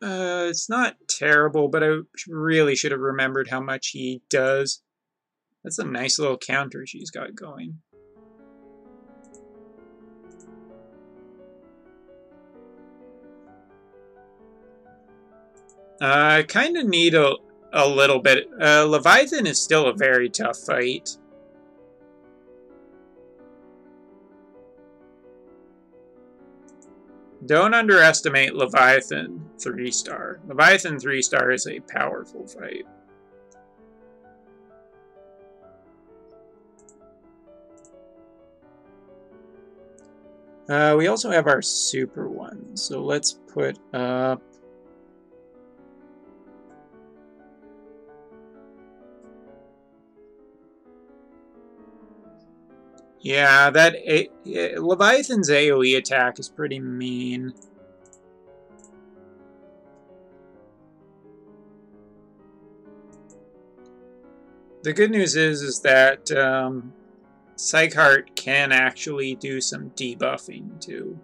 It's not terrible, but I really should have remembered how much he does. That's a nice little counter she's got going. I kind of need a little bit. Leviathan is still a very tough fight. Don't underestimate Leviathan 3-star. Leviathan 3-star is a powerful fight. We also have our super ones, so let's put up... Yeah, Leviathan's AoE attack is pretty mean. The good news is that Psychheart can actually do some debuffing too.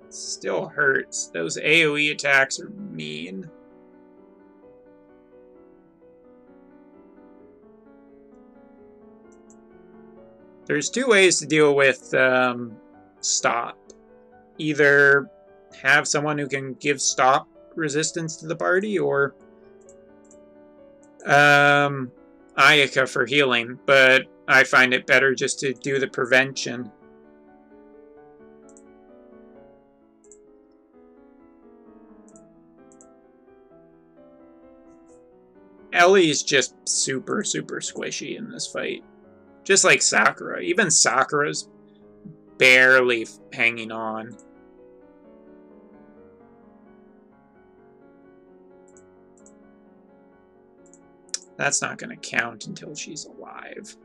Still hurts. Those AoE attacks are mean. There's two ways to deal with stop. Either have someone who can give stop resistance to the party, or Ayaka for healing, but I find it better just to do the prevention. Ellie's just super squishy in this fight. Just like Sakura. Even Sakura's barely hanging on. That's not going to count until she's alive.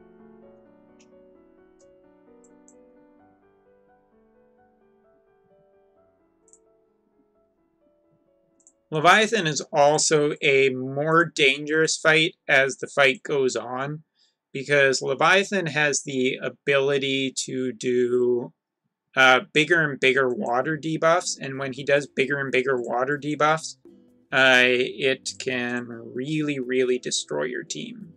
Leviathan is also a more dangerous fight as the fight goes on, because Leviathan has the ability to do bigger and bigger water debuffs, and when he does bigger and bigger water debuffs, it can really destroy your team.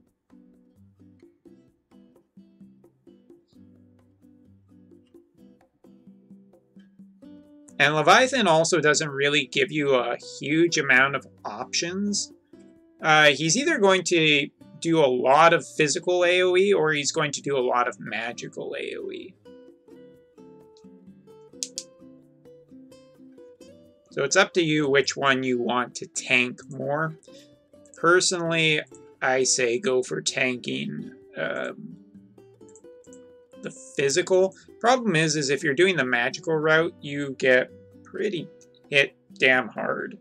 And Leviathan also doesn't really give you a huge amount of options. He's either going to do a lot of physical AoE, or he's going to do a lot of magical AoE. So it's up to you which one you want to tank more. Personally, I say go for tanking the physical. Problem is if you're doing the magical route, you get pretty hit damn hard.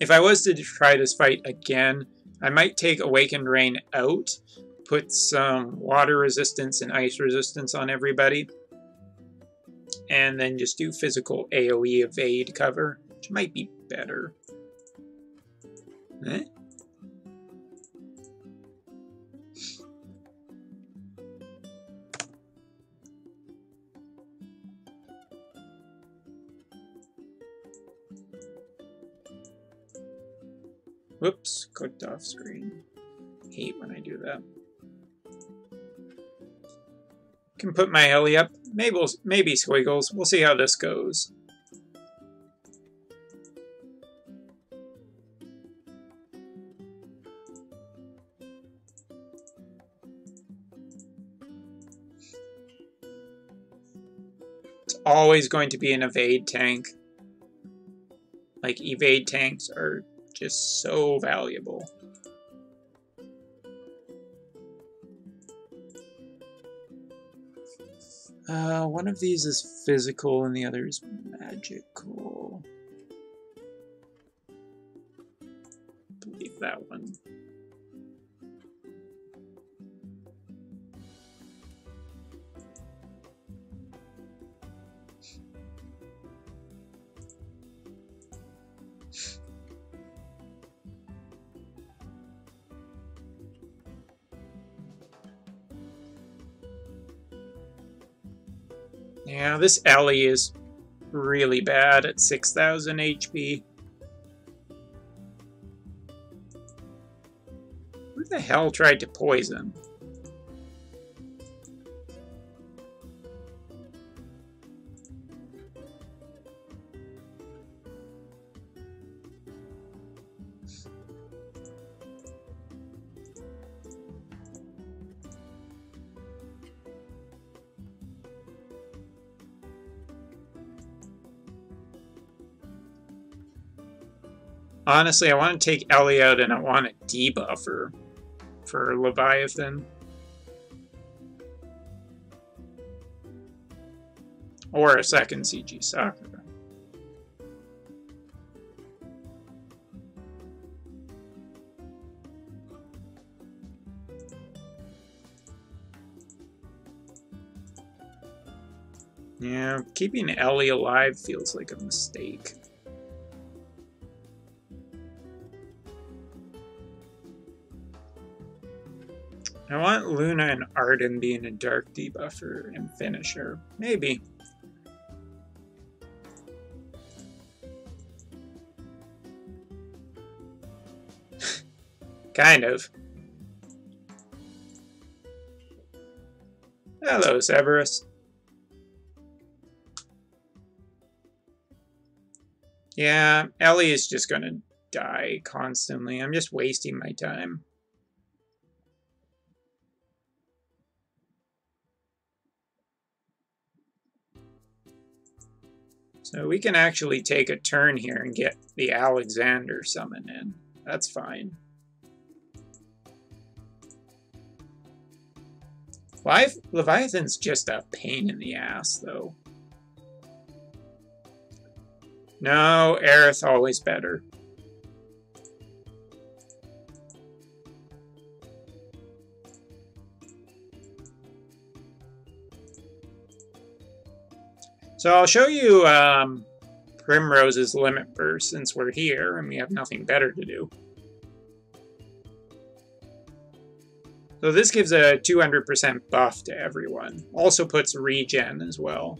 If I was to try this fight again, I might take Awakened Rain out, put some water resistance and ice resistance on everybody, and then just do physical AoE evade cover, which might be better. Eh? Whoops, clicked off screen. Hate when I do that. Can put my Ellie up. Maybe Squiggles. We'll see how this goes. It's always going to be an evade tank. Like, evade tanks are just so valuable. One of these is physical and the other is magical. I believe that one. Yeah, this Ellie is really bad at 6,000 HP. Who the hell tried to poison? Honestly, I want to take Ellie out and I want a debuffer for Leviathan. Or a second CG Sakura. Yeah, keeping Ellie alive feels like a mistake. I want Luna and Arden being a dark debuffer and finisher. Maybe. Kind of. Hello, Severus. Yeah, Ellie is just gonna die constantly. I'm just wasting my time. So we can actually take a turn here and get the Alexander summon in. That's fine. Leviathan's just a pain in the ass, though. No, Aerith always better. So I'll show you Primrose's Limit Burst since we're here and we have nothing better to do. So this gives a 200% buff to everyone. Also puts regen as well.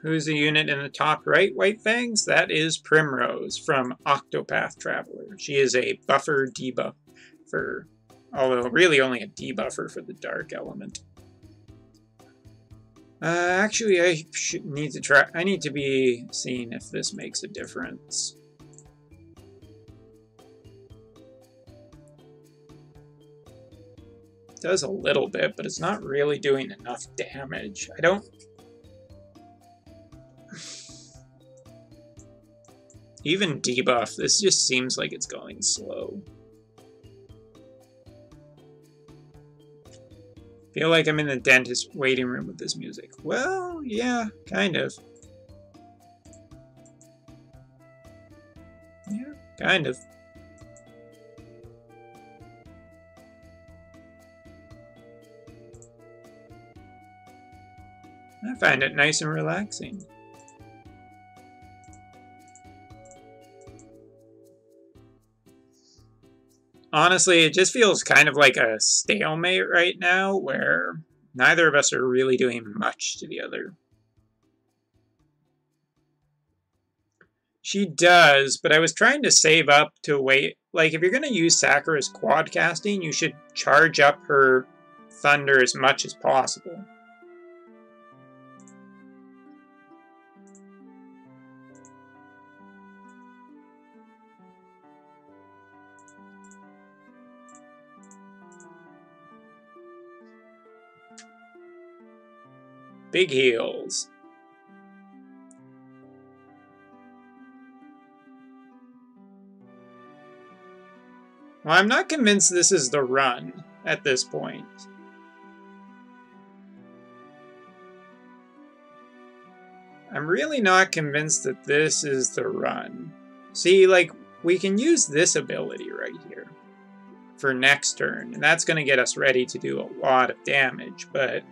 Who's the unit in the top right, White Fangs? That is Primrose from Octopath Traveler. She is a buffer debuffer, although really only a debuffer for the dark element. Actually, I need to try. I need to be seeing if this makes a difference. It does a little bit, but it's not really doing enough damage. I don't. Even debuff, this just seems like it's going slow. Feel like I'm in the dentist waiting room with this music. Well, yeah, kind of. Yeah, kind of. I find it nice and relaxing. Honestly, it just feels kind of like a stalemate right now, where neither of us are really doing much to the other. She does, but I was trying to save up to wait. Like, if you're going to use Sakura's quad casting, you should charge up her thunder as much as possible. Big heals. Well, I'm not convinced this is the run at this point. I'm really not convinced that this is the run. See, like, we can use this ability right here for next turn, and that's going to get us ready to do a lot of damage, but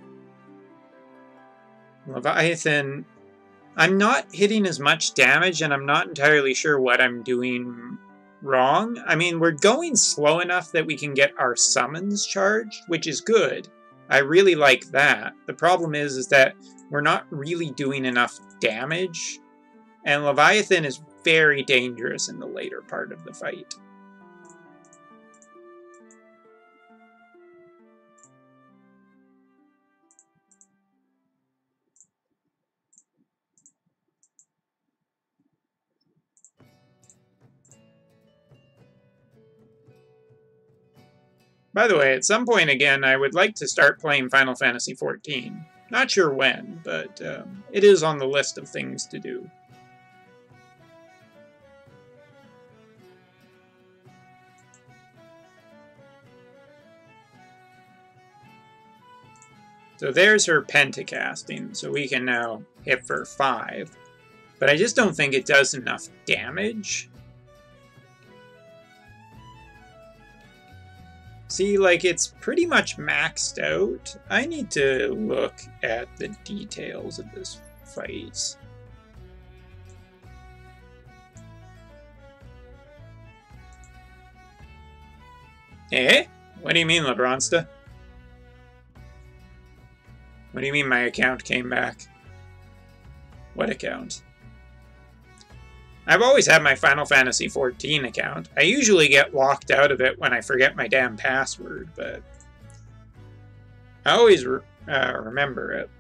Leviathan, I'm not hitting as much damage, and I'm not entirely sure what I'm doing wrong. I mean, we're going slow enough that we can get our summons charged, which is good. I really like that. The problem is that we're not really doing enough damage, and Leviathan is very dangerous in the later part of the fight. By the way, at some point again, I would like to start playing Final Fantasy XIV. Not sure when, but it is on the list of things to do. So there's her pentacasting, so we can now hit for 5. But I just don't think it does enough damage. See, like, it's pretty much maxed out. I need to look at the details of this fight. Eh? What do you mean, Lebronsta? What do you mean my account came back? What account? I've always had my Final Fantasy XIV account. I usually get locked out of it when I forget my damn password, but I always remember it.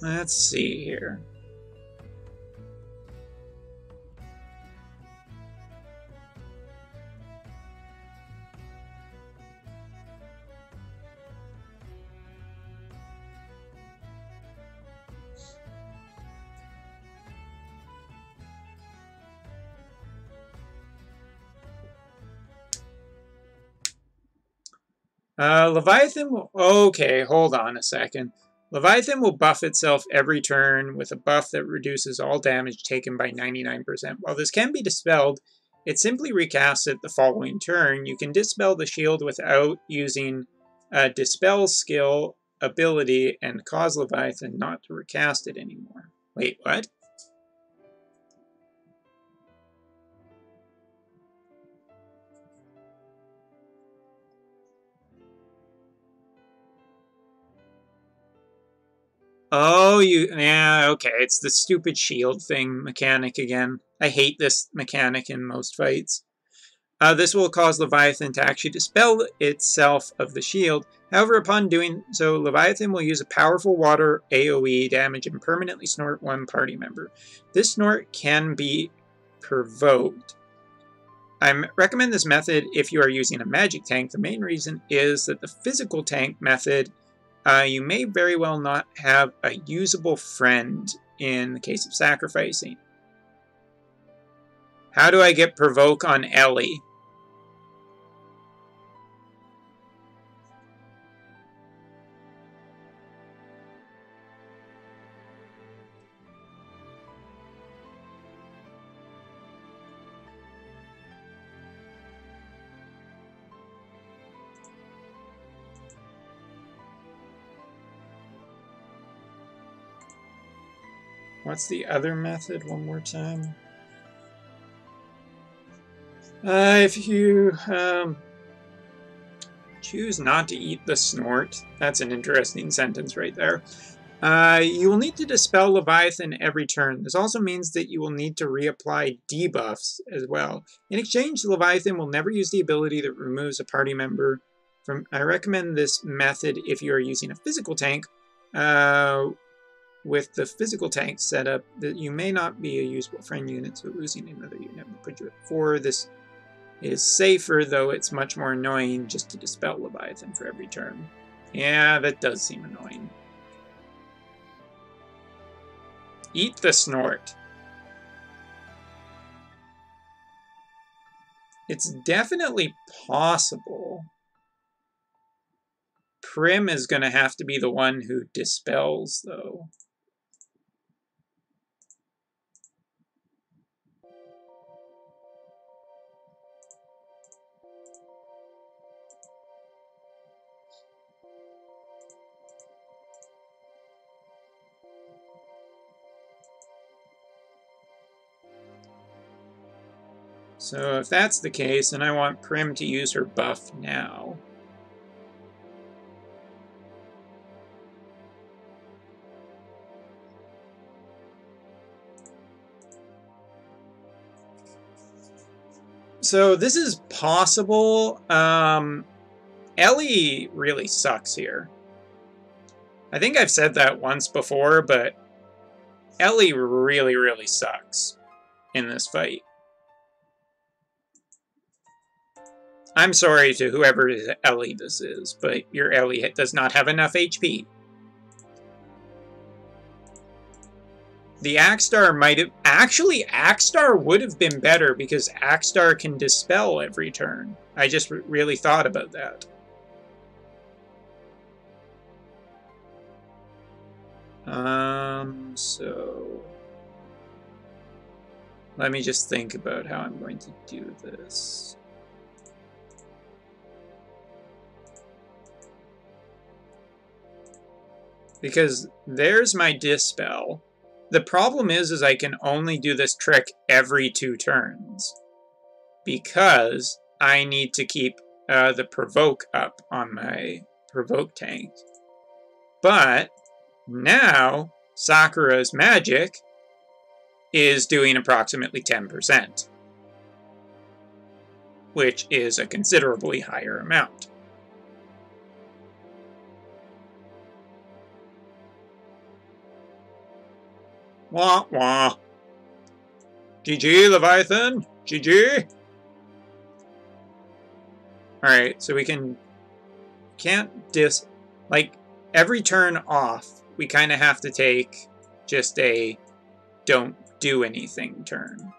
Let's see here. Leviathan will... Okay, hold on a second. Leviathan will buff itself every turn with a buff that reduces all damage taken by 99%. While this can be dispelled, it simply recasts it the following turn. You can dispel the shield without using a dispel skill ability and cause Leviathan not to recast it anymore. Wait, what? Oh, yeah, okay, it's the stupid shield thing mechanic again. I hate this mechanic in most fights. This will cause Leviathan to actually dispel itself of the shield. However, upon doing so, Leviathan will use a powerful water AoE damage and permanently snort one party member. This snort can be provoked. I recommend this method if you are using a magic tank. The main reason is that the physical tank method, you may very well not have a usable friend in the case of sacrificing. How do I get provoke on Ellie? What's the other method? One more time. If you choose not to eat the snort, that's an interesting sentence right there, you will need to dispel Leviathan every turn. This also means that you will need to reapply debuffs as well. In exchange, Leviathan will never use the ability that removes a party member from... I recommend this method if you are using a physical tank. With the physical tank setup, that you may not be a usable friend unit, so losing another unit will put you at 4. This is safer, though it's much more annoying just to dispel Leviathan for every turn. Yeah, that does seem annoying. Eat the snort. It's definitely possible. Prim is going to have to be the one who dispels, though. So if that's the case, then I want Prim to use her buff now. So this is possible. Ellie really sucks here. I think I've said that once before, but Ellie really, really sucks in this fight. I'm sorry to whoever Ellie this is, but your Ellie does not have enough HP. The Axstar might have... Actually, Axstar would have been better because Axstar can dispel every turn. I just really thought about that. So... Let me just think about how I'm going to do this. Because there's my Dispel. The problem is I can only do this trick every 2 turns. Because I need to keep the Provoke up on my Provoke tank. But now Sakura's magic is doing approximately 10%. Which is a considerably higher amount. Wah wah. GG, Leviathan. GG. Alright, so we can't like, every turn off, we kind of have to take just a don't do anything turn.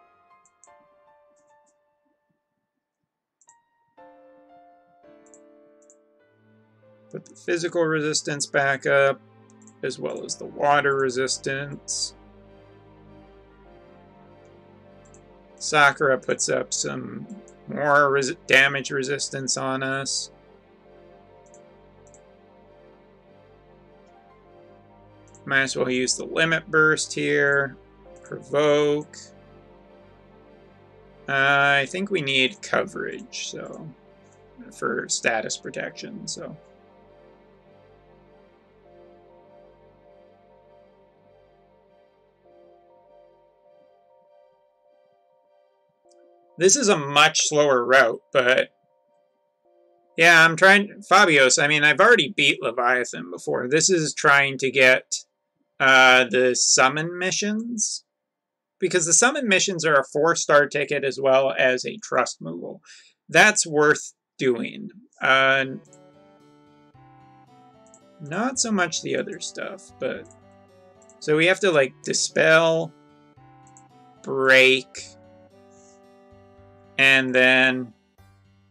Put the physical resistance back up, as well as the water resistance. Sakura puts up some more damage resistance on us. Might as well use the limit burst here. Provoke. I think we need coverage, so for status protection, so. This is a much slower route, but yeah, I'm trying... Fabios, I mean, I've already beat Leviathan before. This is trying to get the summon missions, because the summon missions are a 4-star ticket as well as a trust removal. That's worth doing. Not so much the other stuff, but... So we have to, like, dispel, break... And then,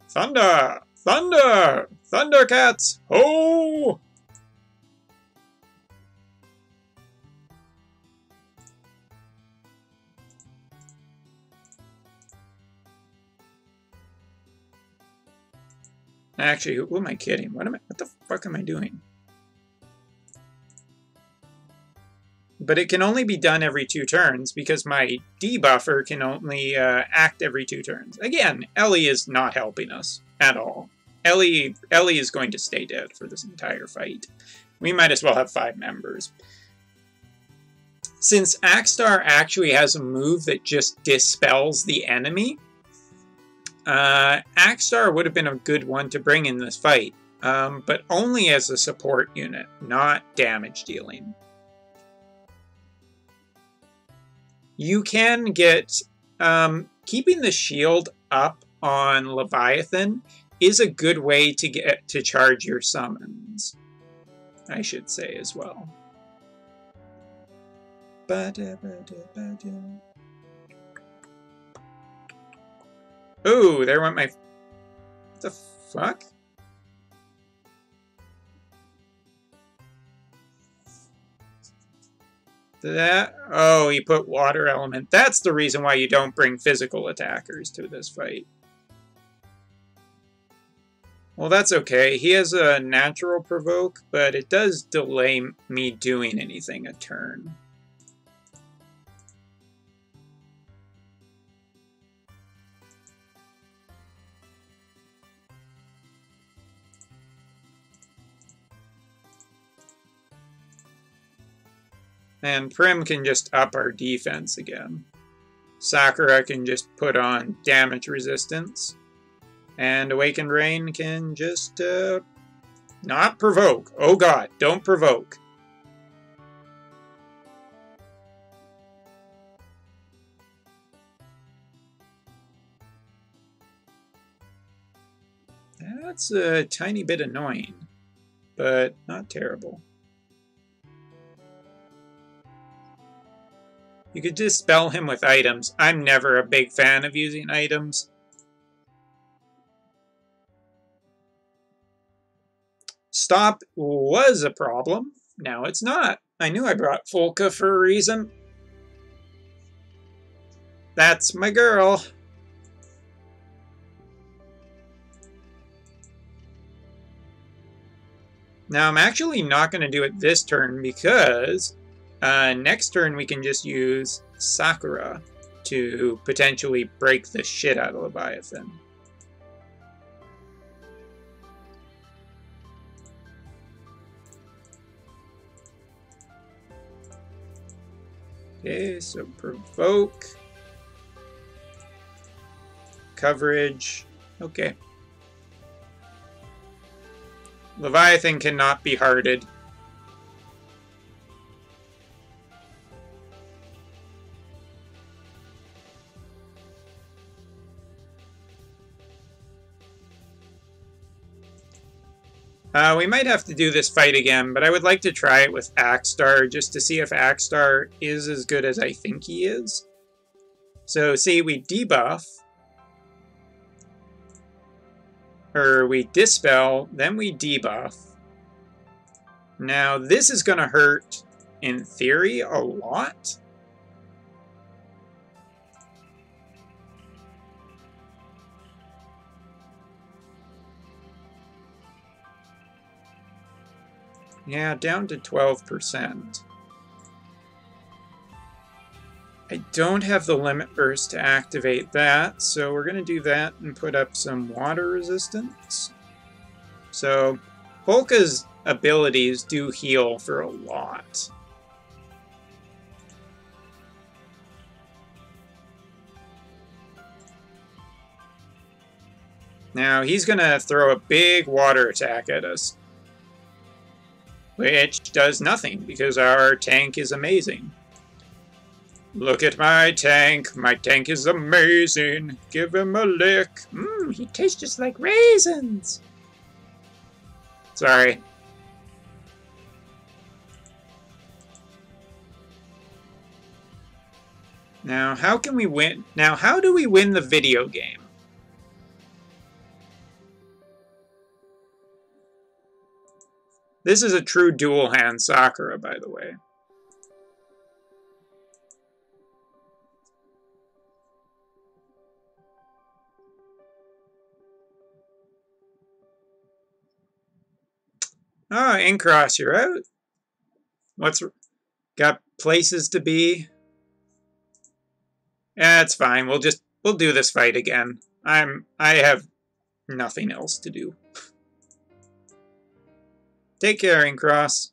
thunder! Thunder! Thundercats! Ho! Actually, who am I kidding? What the fuck am I doing? But it can only be done every 2 turns because my debuffer can only act every 2 turns. Again, Ellie is not helping us at all. Ellie is going to stay dead for this entire fight. We might as well have 5 members. Since Axstar actually has a move that just dispels the enemy, Axstar would have been a good one to bring in this fight, but only as a support unit, not damage dealing. You can get... keeping the shield up on Leviathan is a good way to get to charge your summons, I should say as well. Ooh, there went my... What the fuck? That... Oh, he put water element. That's the reason why you don't bring physical attackers to this fight. Well, that's okay. He has a natural provoke, but it does delay me doing anything a turn. And Prim can just up our defense again. Sakura can just put on damage resistance. And Awakened Rain can just not provoke. Oh god, don't provoke. That's a tiny bit annoying, but not terrible. You could dispel him with items. I'm never a big fan of using items. Stop was a problem. Now it's not. I knew I brought Folka for a reason. That's my girl. Now I'm actually not going to do it this turn because next turn we can just use Sakura to potentially break the shit out of Leviathan. Okay, so provoke. Coverage. Okay. Leviathan cannot be hearted. We might have to do this fight again, but I would like to try it with Axstar just to see if Axstar is as good as I think he is. So, see, we debuff, or we dispel, then we debuff. Now, this is going to hurt, in theory, a lot. Yeah, down to 12%. I don't have the limit burst to activate that, so we're going to do that and put up some water resistance. So, Polka's abilities do heal for a lot. Now, he's going to throw a big water attack at us, which does nothing because our tank is amazing. Look at my tank. My tank is amazing. Give him a lick. He tastes just like raisins. Sorry. Now, how can we win? Now, how do we win the video game? This is a true dual-hand Sakura, by the way. Oh, Incross, you're out. What's got places to be? Yeah, it's fine. We'll do this fight again. I have nothing else to do. Take care, Incross.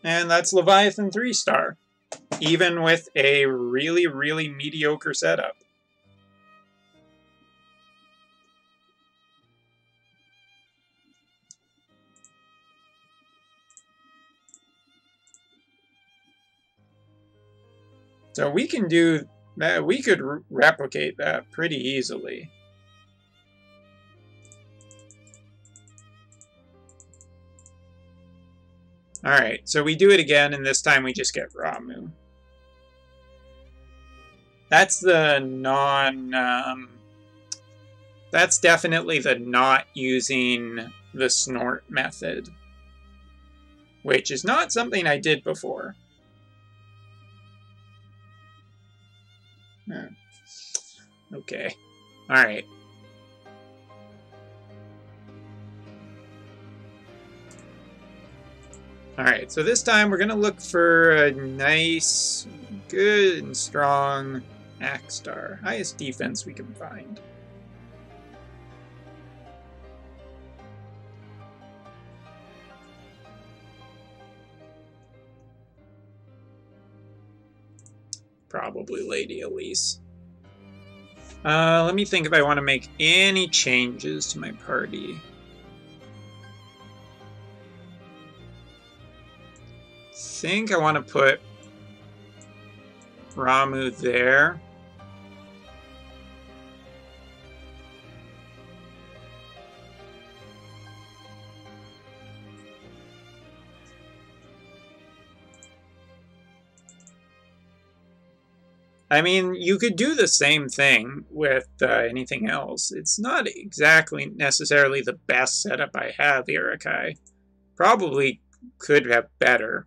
And that's Leviathan 3-star. Even with a really, really mediocre setup. So we can do that. We could replicate that pretty easily. Alright, so we do it again, and this time we just get Ramu. That's the that's definitely the not using the snort method. Which is not something I did before. Okay. Alright. Alright, so this time we're going to look for a nice, good, and strong Axstar. Highest defense we can find. Probably Lady Elise. Let me think if I want to make any changes to my party. think I want to put Ramuh there. I mean, you could do the same thing with anything else. It's not exactly necessarily the best setup I have, Irakai. Probably could have better.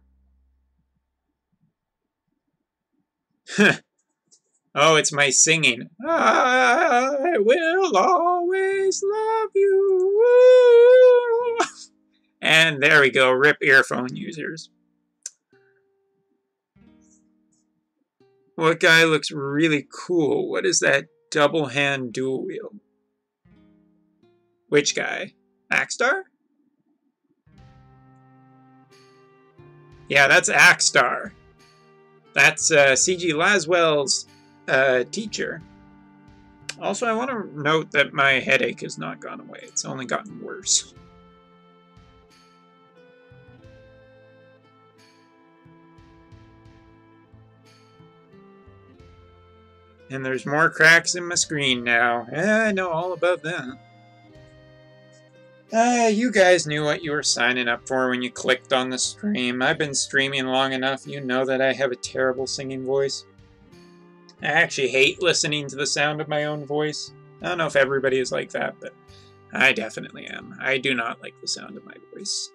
Oh, it's my singing. I will always love you. And there we go. Rip earphone users. What guy looks really cool? What is that double hand dual wield? Which guy? Axstar? Yeah, that's Axstar. That's C.G. Laswell's teacher. Also, I want to note that my headache has not gone away. It's only gotten worse. And there's more cracks in my screen now. I know all about that. You guys knew what you were signing up for when you clicked on the stream. I've been streaming long enough. You know that I have a terrible singing voice. I actually hate listening to the sound of my own voice. I don't know if everybody is like that, but I definitely am. I do not like the sound of my voice.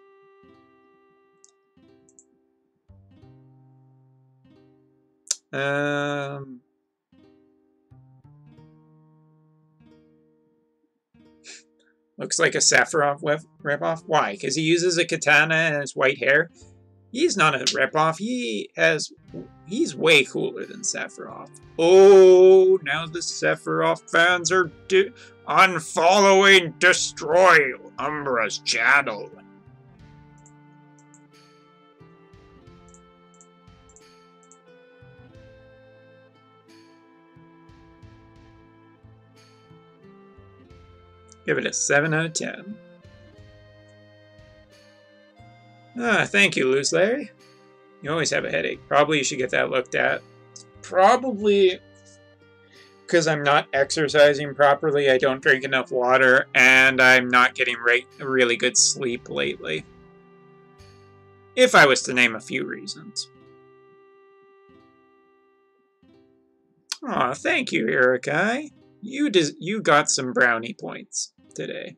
Looks like a Sephiroth ripoff. Why? Because he uses a katana and has white hair? He's not a ripoff. He's way cooler than Sephiroth. Oh, now the Sephiroth fans are unfollowing Destroy Umbra's channel. Give it a 7 out of 10. Thank you, Loose Larry. You always have a headache. Probably you should get that looked at. Probably because I'm not exercising properly, I don't drink enough water, and I'm not getting really good sleep lately. If I was to name a few reasons. Aw, thank you, Irakai. You got some brownie points today.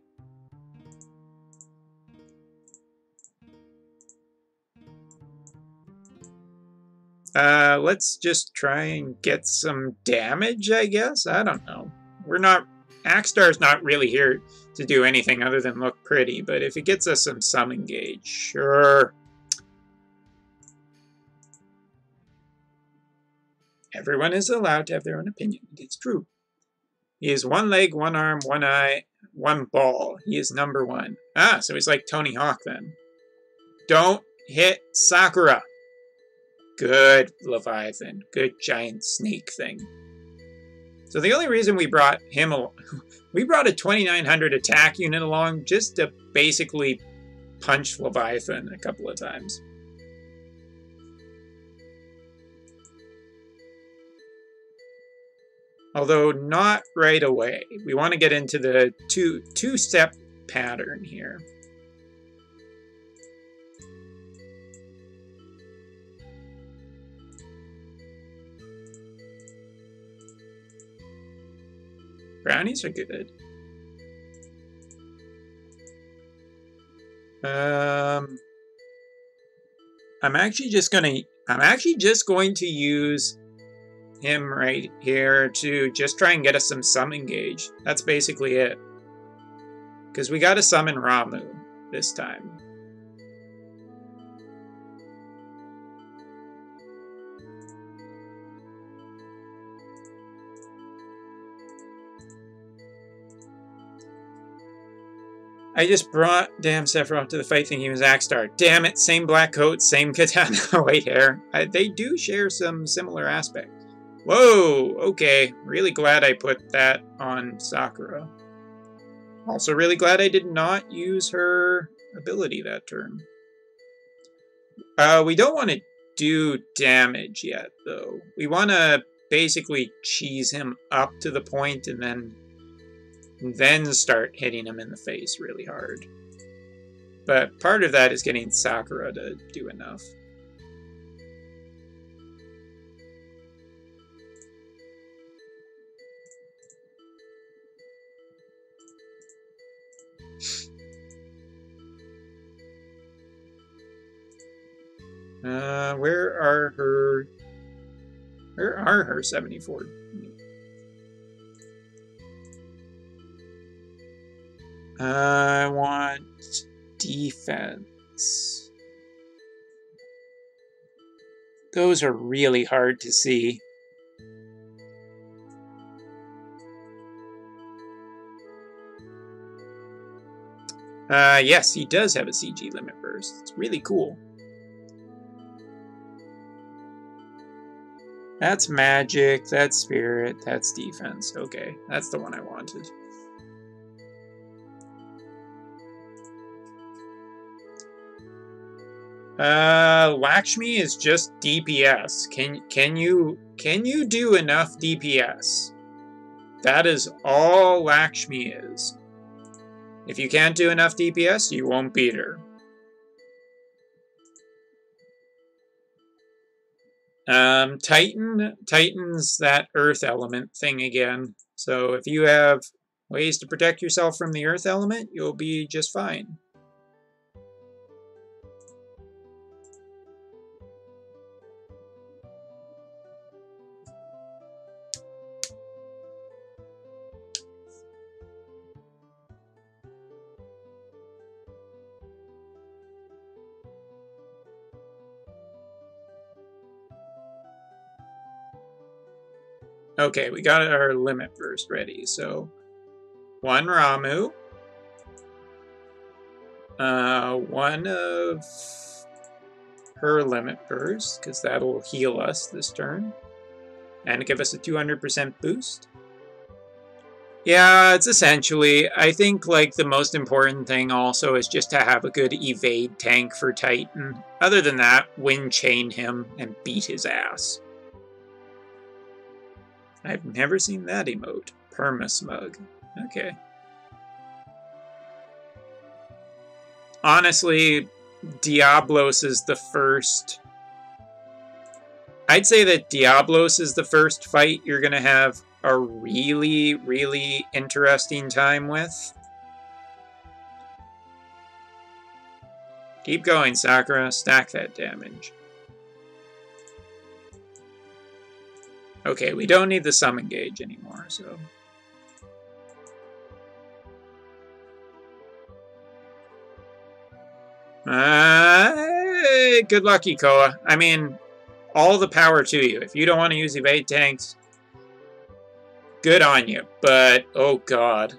Let's just try and get some damage, I guess? I don't know. Axstar's not really here to do anything other than look pretty, but if it gets us some summon gauge, sure. Everyone is allowed to have their own opinion. It's true. He is one leg, one arm, one eye, one ball. He is number 1. Ah, so he's like Tony Hawk then. Don't hit Sakura. Good Leviathan. Good giant snake thing. So the only reason we brought him along, we brought a 2900 attack unit along just to basically punch Leviathan a couple of times. Although not right away. We want to get into the two-step pattern here. Brownies are good. I'm actually just going to use him right here to just try and get us some summon gauge. That's basically it. Because we got to summon Ramuh this time. I just brought damn Sephiroth to the fight thinking he was Axstar. Damn it, same black coat, same katana, white hair. They do share some similar aspects. Whoa, okay. Really glad I put that on Sakura. Also really glad I did not use her ability that turn. We don't want to do damage yet, though. We want to basically cheese him up to the point and then start hitting him in the face really hard. But part of that is getting Sakura to do enough. Where are her 74? I want defense. Those are really hard to see. Yes, he does have a CG limit burst. It's really cool. That's magic, that's spirit, that's defense. Okay, that's the one I wanted. Lakshmi is just DPS. Can you do enough DPS? That is all Lakshmi is. If you can't do enough DPS, you won't beat her. Titan's that earth element thing again. So if you have ways to protect yourself from the earth element, you'll be just fine. Okay, we got our limit burst ready, so one Ramu, one of her limit burst, because that'll heal us this turn, and give us a 200% boost. Yeah, it's essentially, I think like the most important thing also is just to have a good evade tank for Titan. Other than that, wind chain him and beat his ass. I've never seen that emote. Permasmug. Okay. Honestly, Diablos is the first... I'd say that Diablos is the first fight you're going to have a really, really interesting time with. Keep going, Sakura. Stack that damage. Okay, we don't need the summon gauge anymore, so... Good luck, Ikoa. I mean, all the power to you. If you don't want to use evade tanks, good on you. But, oh god.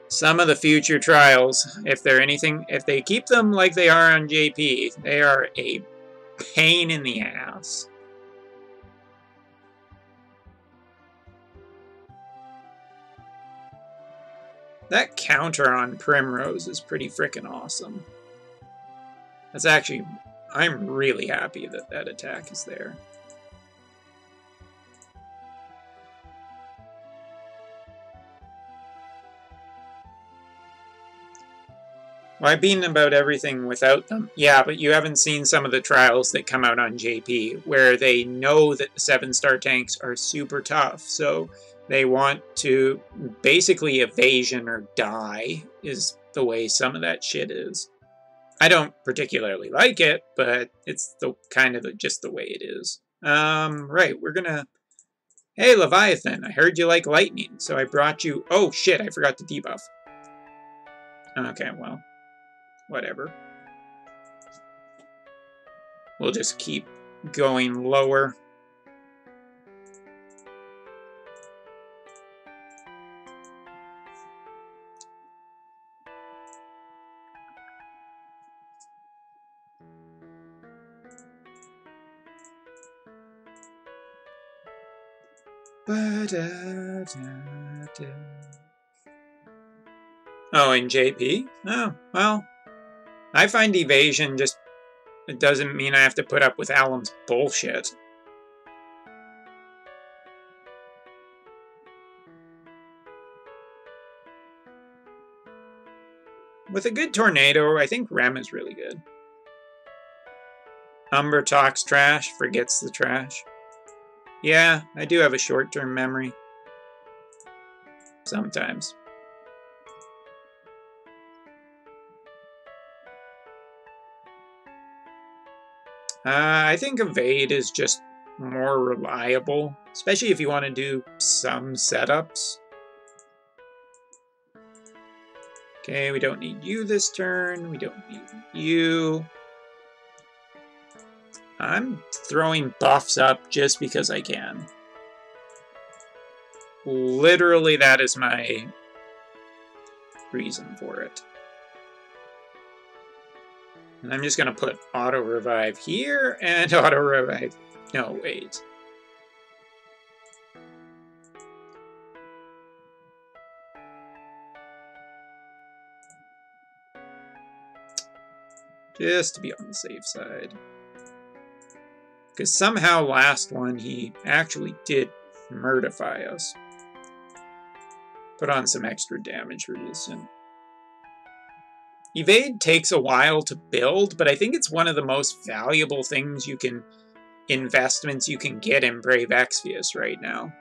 Some of the future trials, if they're anything... If they keep them like they are on JP, they are a pain in the ass. That counter on Primrose is pretty freaking awesome. That's actually... I'm really happy that that attack is there. Well, I've been about everything without them. Yeah, but you haven't seen some of the trials that come out on JP, where they know that the 7-star tanks are super tough, so they want to basically evasion or die, is the way some of that shit is. I don't particularly like it, but it's the kind of just the way it is. Right, we're gonna... Hey, Leviathan, I heard you like lightning, so I brought you... Oh, shit, I forgot to debuff. Okay, well... Whatever. We'll just keep going lower. Oh, in JP? Oh, well... I find evasion just it doesn't mean I have to put up with Alum's bullshit. With a good tornado, I think Rem is really good. Umber talks trash, forgets the trash. Yeah, I do have a short-term memory. Sometimes. I think Evade is just more reliable, especially if you want to do some setups. Okay, we don't need you this turn. We don't need you. I'm throwing buffs up just because I can. Literally, that is my reason for it. And I'm just going to put auto-revive here and auto-revive. No, wait. Just to be on the safe side. Because somehow last one he actually did murderify us. Put on some extra damage resistant. Evade takes a while to build, but I think it's one of the most valuable things you can... investments you can get in Brave Exvius right now.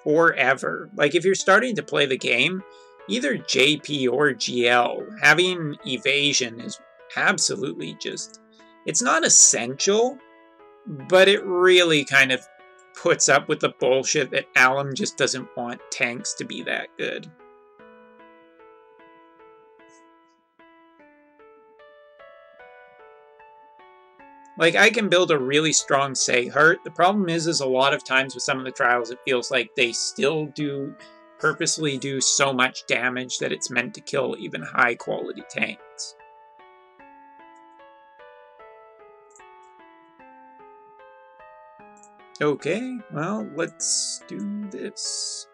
Or ever. Like, if you're starting to play the game, either JP or GL, having evasion is absolutely just... It's not essential, but it really kind of puts up with the bullshit that Alum just doesn't want tanks to be that good. Like, I can build a really strong Sehart. The problem is a lot of times with some of the trials, it feels like they still purposely do so much damage that it's meant to kill even high-quality tanks. Okay, well, let's do this.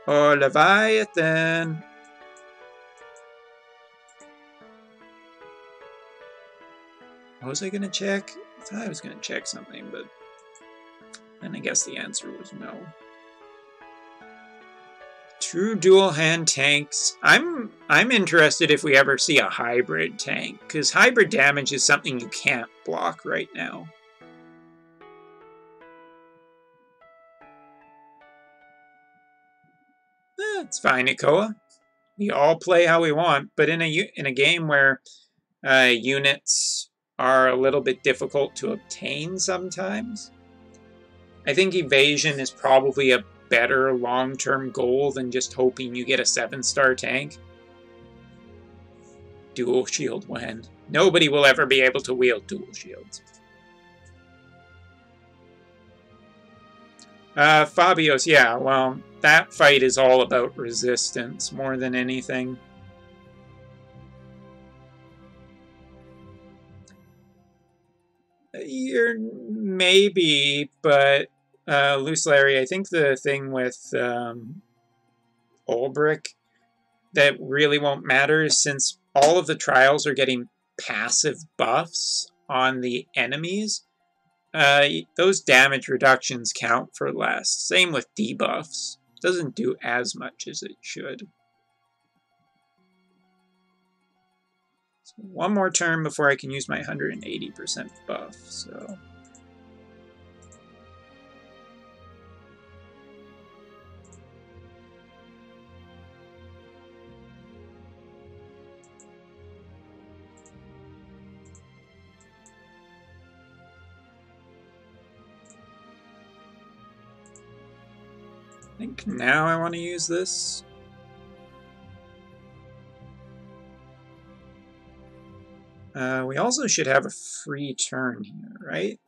Oh, Leviathan! What was I gonna check? I thought I was gonna check something, but then I guess the answer was no. True dual hand tanks. I'm interested if we ever see a hybrid tank, because hybrid damage is something you can't block right now. It's fine, Ikoa. We all play how we want, but in a game where units are a little bit difficult to obtain sometimes, I think evasion is probably a better long-term goal than just hoping you get a 7-star tank. Dual shield when? Nobody will ever be able to wield dual shields. Fabios, yeah, well, that fight is all about resistance more than anything. Maybe, but Loose Larry, I think the thing with Ulbrich that really won't matter is since all of the trials are getting passive buffs on the enemies, those damage reductions count for less. Same with debuffs. It doesn't do as much as it should. So one more turn before I can use my 180% buff, so... I think now I want to use this. We also should have a free turn here, right?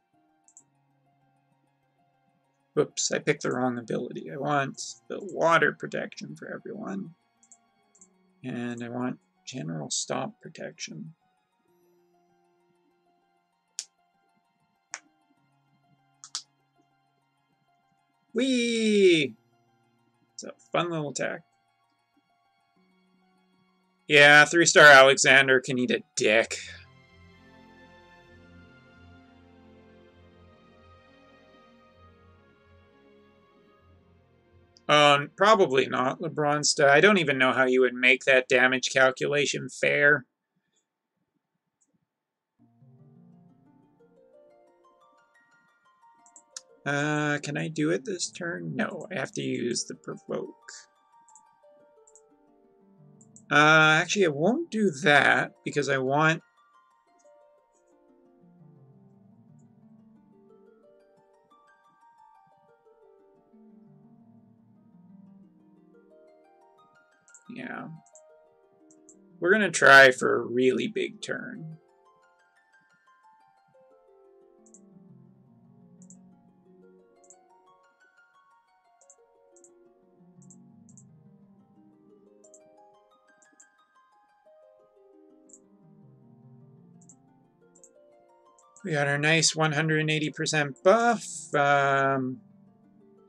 Whoops, I picked the wrong ability. I want the water protection for everyone. And I want general stop protection. Whee! It's a fun little attack. Yeah, 3-star Alexander can eat a dick. Probably not, LeBronsta. I don't even know how you would make that damage calculation fair. Can I do it this turn? No, I have to use the provoke. Actually, I won't do that because I want... Yeah. We're going to try for a really big turn. We got our nice 180% buff.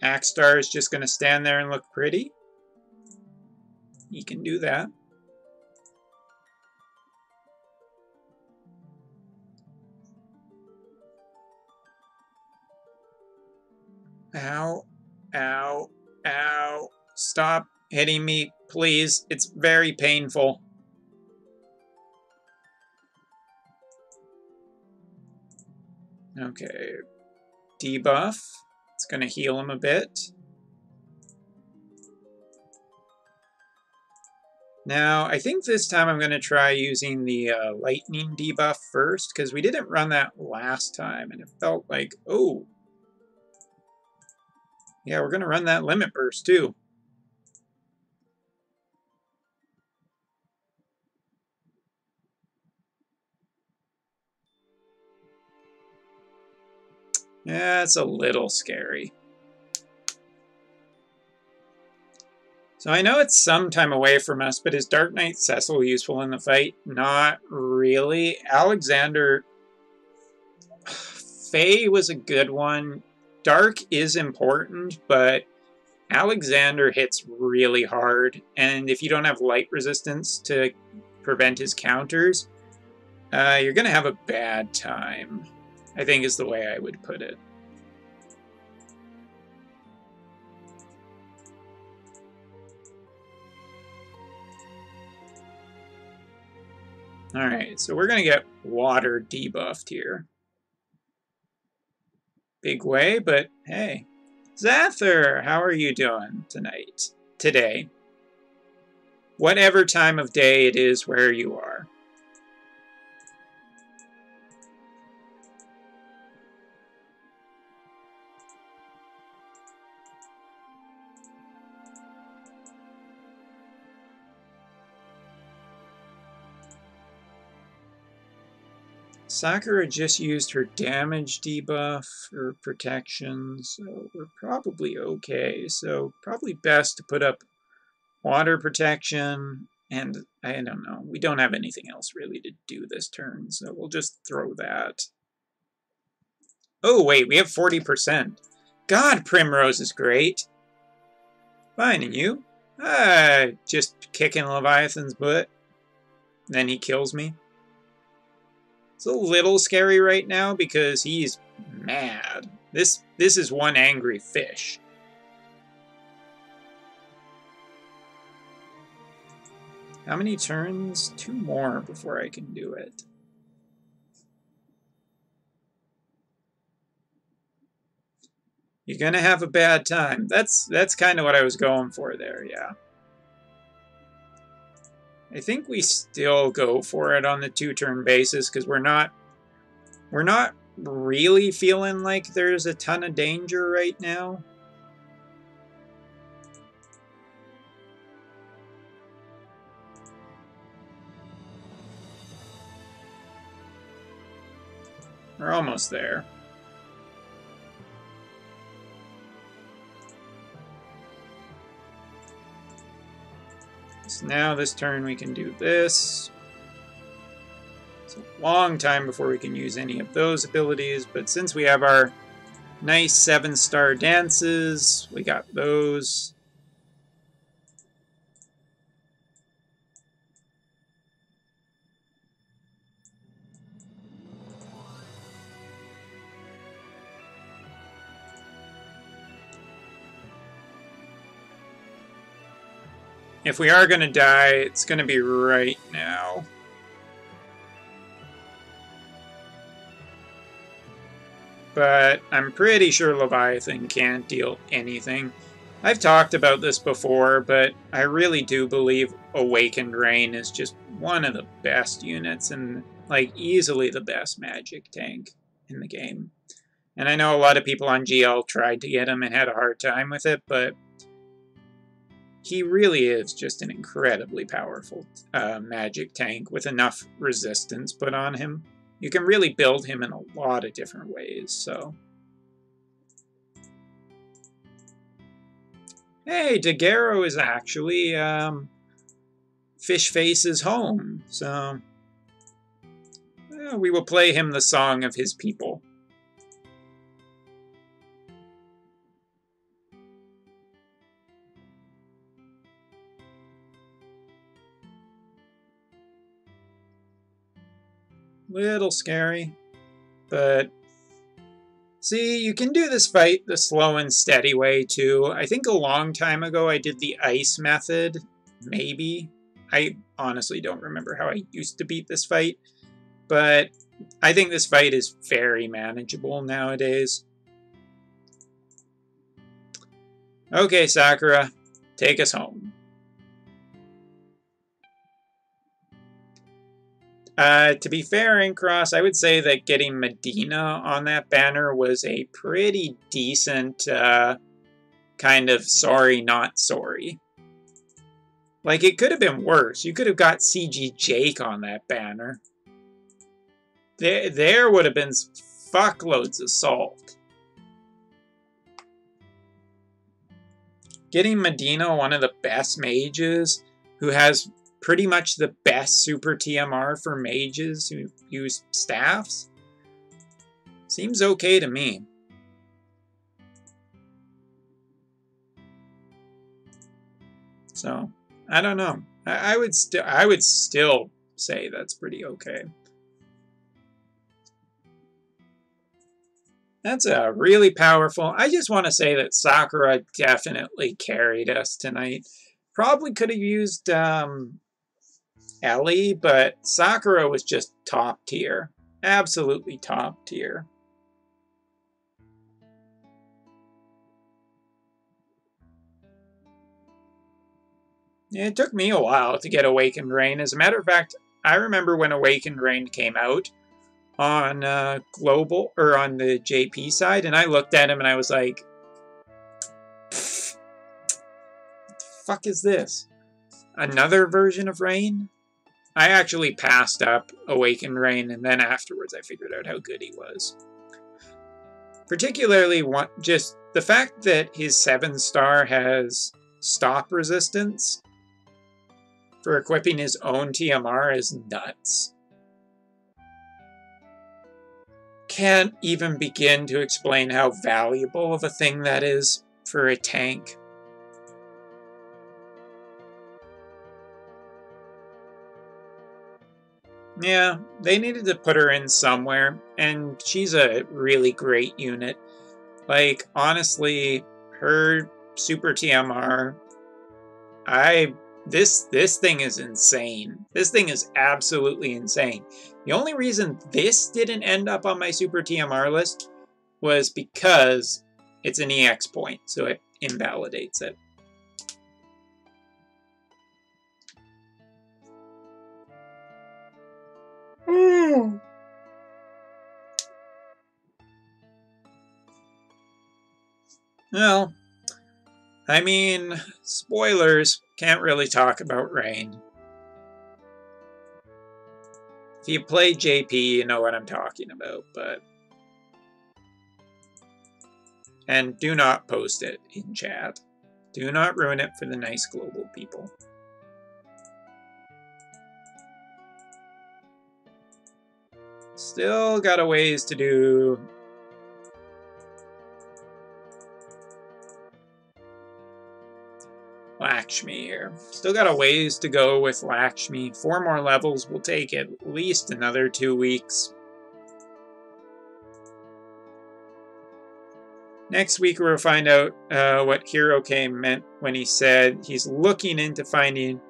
Axstar is just going to stand there and look pretty. He can do that. Ow, ow, ow. Stop hitting me, please. It's very painful. Okay. Debuff. It's going to heal him a bit. Now, I think this time I'm going to try using the lightning debuff first, because we didn't run that last time, and it felt like, oh. Yeah, we're going to run that limit burst, too. Yeah, it's a little scary. So I know it's some time away from us, but is Dark Knight Cecil useful in the fight? Not really. Alexander... Faye was a good one. Dark is important, but Alexander hits really hard, and if you don't have light resistance to prevent his counters, you're going to have a bad time, I think is the way I would put it. Alright, so we're going to get water debuffed here. Big way, but hey. Zather, how are you doing today? Whatever time of day it is where you are. Sakura just used her damage debuff or protection, so we're probably okay. So probably best to put up water protection, and I don't know. We don't have anything else really to do this turn, so we'll just throw that. Oh, wait, we have 40%. God, Primrose is great. Fine, and you? Just kicking Leviathan's butt. Then he kills me. It's a little scary right now because he's mad. This is one angry fish. How many turns? 2 more before I can do it. You're gonna have a bad time. That's kind of what I was going for there, yeah. I think we still go for it on the 2-turn basis because we're not really feeling like there's a ton of danger right now. We're almost there. So now this turn we can do this. It's a long time before we can use any of those abilities, but since we have our nice 7-star dances, we got those. if we are going to die, it's going to be right now. But I'm pretty sure Leviathan can't deal anything. I've talked about this before, but I really do believe Awakened Rain is just one of the best units and, like, easily the best magic tank in the game. And I know a lot of people on GL tried to get him and had a hard time with it, but he really is just an incredibly powerful magic tank with enough resistance put on him. You can really build him in a lot of different ways, so... Hey, Daguerro is actually Fishface's home, so... we will play him the song of his people. Little scary, but... See, you can do this fight the slow and steady way, too. I think a long time ago I did the ice method, maybe. I honestly don't remember how I used to beat this fight, but I think this fight is very manageable nowadays. Okay, Sakura, take us home. To be fair, Incross, I would say that getting Medina on that banner was a pretty decent kind of sorry, not sorry. Like, it could have been worse. You could have got CG Jake on that banner. There would have been fuckloads of salt. Getting Medina, one of the best mages, who has pretty much the best super TMR for mages who use staffs, seems okay to me. So, I don't know. I would still say that's pretty okay. That's a really powerful... I just want to say that Sakura definitely carried us tonight. Probably could have used Ellie, but Sakura was just top tier. Absolutely top tier. It took me a while to get Awakened Rain. As a matter of fact, I remember when Awakened Rain came out on Global, or on the JP side, and I looked at him and I was like, what the fuck is this? Another version of Rain? I actually passed up Awakened Rain, and then afterwards I figured out how good he was. Particularly, just the fact that his 7-star has stop resistance for equipping his own TMR is nuts. Can't even begin to explain how valuable of a thing that is for a tank. Yeah, they needed to put her in somewhere, and she's a really great unit. Like, honestly, her super TMR, this thing is insane. This thing is absolutely insane. The only reason this didn't end up on my super TMR list was because it's an EX point, so it invalidates it. Well, I mean, spoilers, can't really talk about Rain. If you play JP, you know what I'm talking about, but... And do not post it in chat. Do not ruin it for the nice global people. Still got a ways to do. Lakshmi here. Still got a ways to go with Lakshmi. 4 more levels will take at least another 2 weeks. Next week we'll find out what Hero K meant when he said he's looking into finding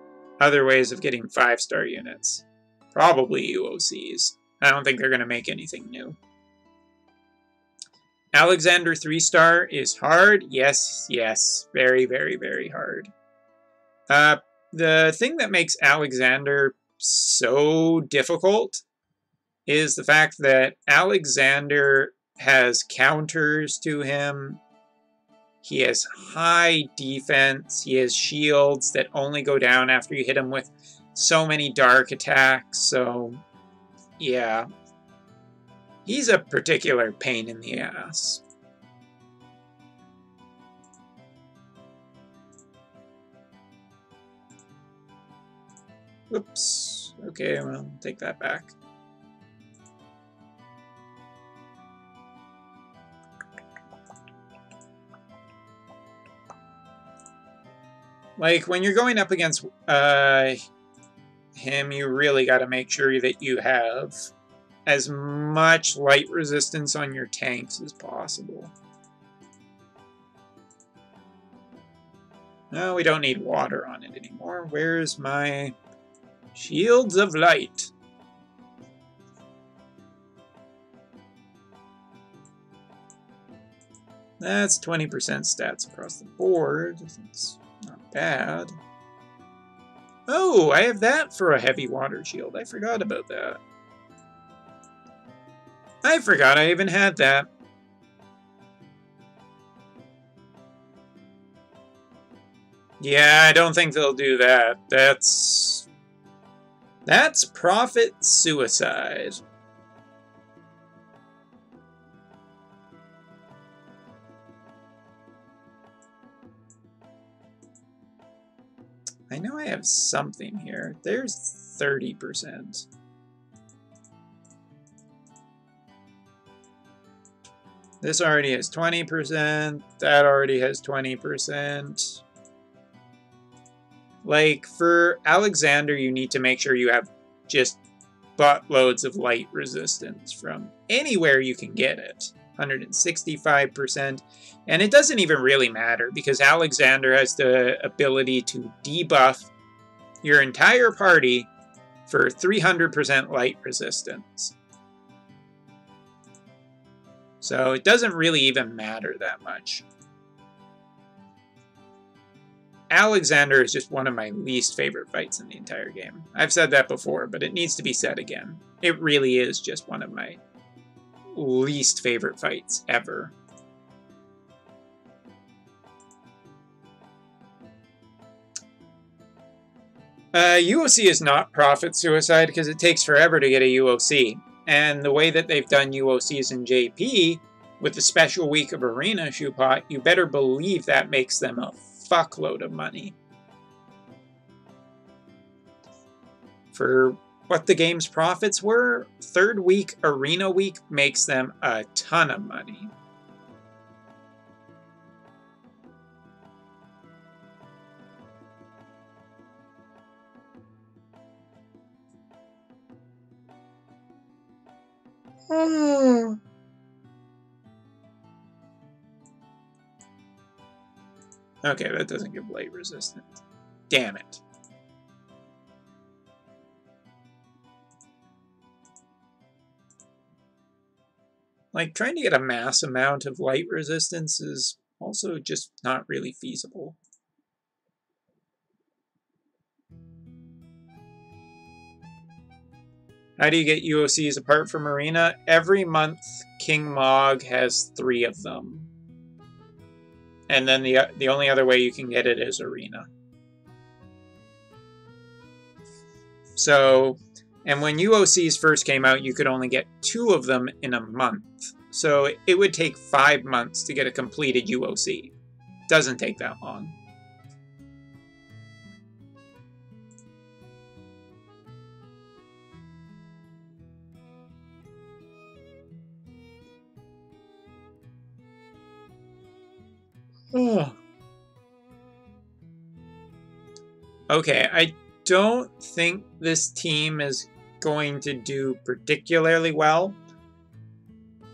other ways of getting 5-star units. Probably UOCs. I don't think they're going to make anything new. Alexander 3-star is hard. Yes, yes. Very, very, very hard. The thing that makes Alexander so difficult is the fact that Alexander has counters to him. He has high defense. He has shields that only go down after you hit him with so many dark attacks. So, yeah. He's a particular pain in the ass. Oops. Okay, well, take that back. Like, when you're going up against him, you really got to make sure that you have as much light resistance on your tanks as possible. No, we don't need water on it anymore. Where's my shields of light? That's 20% stats across the board. That's not bad. Oh, I have that for a heavy water shield. I forgot about that. I forgot I even had that. Yeah, I don't think they'll do that. That's profit suicide. I know I have something here. There's 30%. This already has 20%. That already has 20%. Like, for Alexander, you need to make sure you have just buttloads of light resistance from anywhere you can get it. 165%. And it doesn't even really matter, because Alexander has the ability to debuff your entire party for 300% light resistance. So it doesn't really even matter that much. Alexander is just one of my least favorite fights in the entire game. I've said that before, but it needs to be said again. It really is just one of my least favorite fights ever. UOC is not profit suicide because it takes forever to get a UOC. And the way that they've done UOCs in JP with the special week of Arena Shoepot, you better believe that makes them a fuckload of money. For what the game's profits were, third week Arena Week makes them a ton of money. Okay, that doesn't give light resistance. Damn it. Like, trying to get a mass amount of light resistance is also just not really feasible. How do you get UOCs apart from Arena? Every month, King Mog has 3 of them. And then the only other way you can get it is Arena. So, and when UOCs first came out, you could only get 2 of them in a month. So it would take 5 months to get a completed UOC. Doesn't take that long. Okay, I don't think this team is going to do particularly well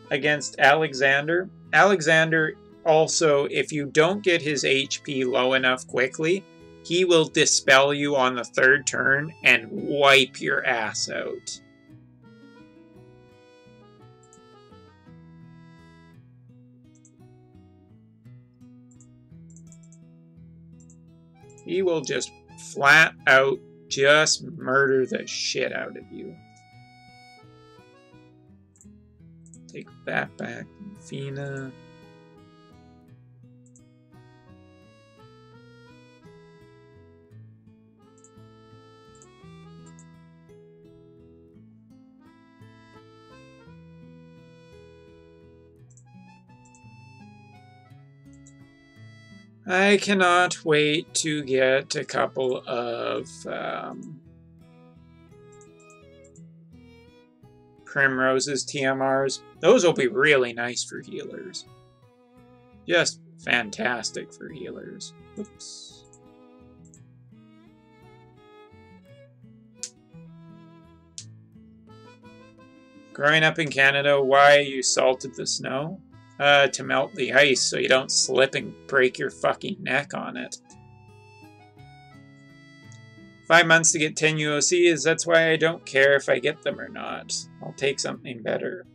against Alexander. Alexander also, if you don't get his HP low enough quickly, he will dispel you on the 3rd turn and wipe your ass out. He will just flat out just murder the shit out of you. Take that back, Fina. I cannot wait to get a couple of Primrose's TMRs. Those will be really nice for healers. Just fantastic for healers. Oops. Growing up in Canada, why you salted the snow? To melt the ice so you don't slip and break your fucking neck on it. 5 months to get 10 UOCs, that's why I don't care if I get them or not. I'll take something better.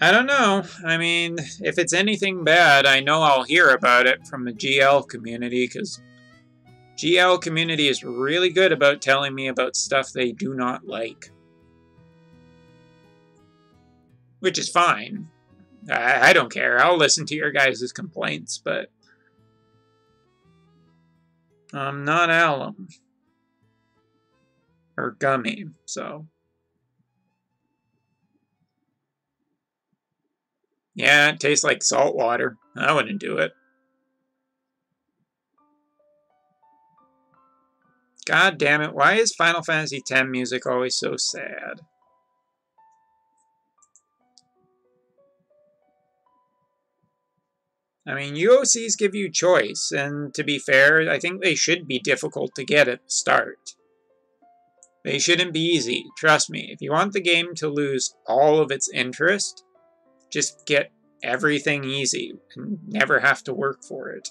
I don't know. I mean, if it's anything bad, I know I'll hear about it from the GL community, because GL community is really good about telling me about stuff they do not like. Which is fine. I don't care. I'll listen to your guys' complaints, but I'm not alum. Or gummy, so. Yeah, it tastes like salt water. I wouldn't do it. God damn it, why is Final Fantasy X music always so sad? I mean, UOCs give you choice, and to be fair, I think they should be difficult to get at the start. They shouldn't be easy, trust me. If you want the game to lose all of its interest, just get everything easy and never have to work for it.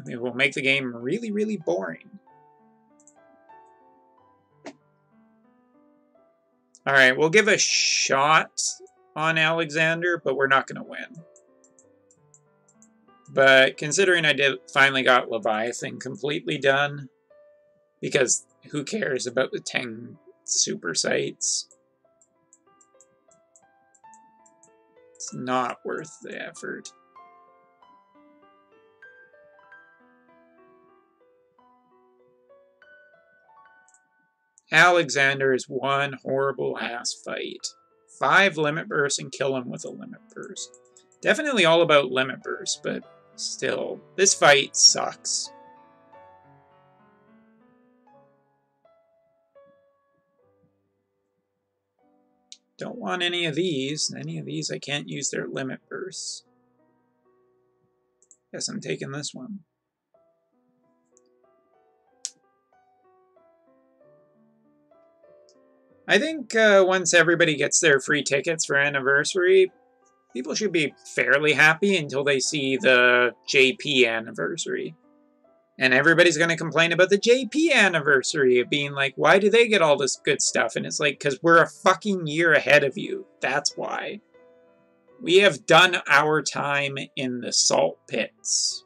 It will make the game really, really boring. Alright, we'll give a shot on Alexander, but we're not going to win. But considering I finally got Leviathan completely done, because who cares about the 10 super sites? It's not worth the effort. Alexander is one horrible ass fight. 5 limit bursts and kill him with a limit burst. Definitely all about limit bursts, but still, this fight sucks. Don't want any of these. Any of these I can't use their limit bursts. Guess I'm taking this one. I think once everybody gets their free tickets for Anniversary, people should be fairly happy until they see the JP Anniversary. And everybody's going to complain about the JP Anniversary of being like, why do they get all this good stuff? And it's like, because we're a fucking year ahead of you. That's why. We have done our time in the salt pits.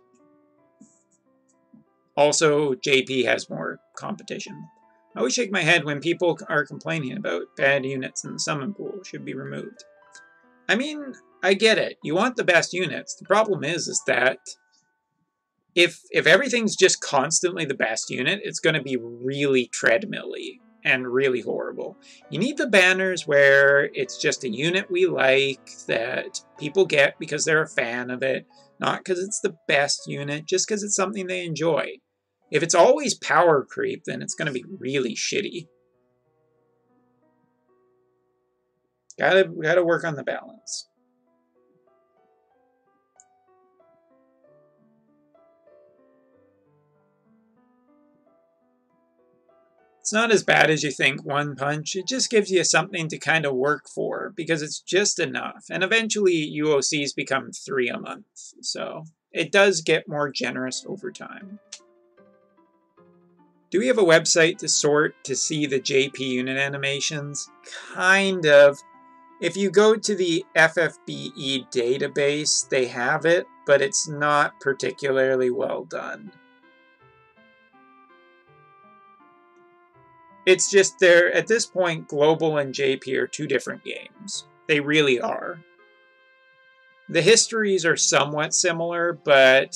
Also, JP has more competition. I always shake my head when people are complaining about bad units in the summon pool should be removed. I mean, I get it. You want the best units. The problem is that if everything's just constantly the best unit, it's going to be really treadmill-y and really horrible. You need the banners where it's just a unit we like that people get because they're a fan of it, not because it's the best unit, just because it's something they enjoy. If it's always power creep, then it's going to be really shitty. Gotta work on the balance. It's not as bad as you think, One Punch. It just gives you something to kind of work for, because it's just enough. And eventually UOCs become 3 a month, so it does get more generous over time. Do we have a website to sort to see the JP unit animations? Kind of. If you go to the FFBE database, they have it, but it's not particularly well done. It's just at this point, Global and JP are 2 different games. They really are. The histories are somewhat similar, but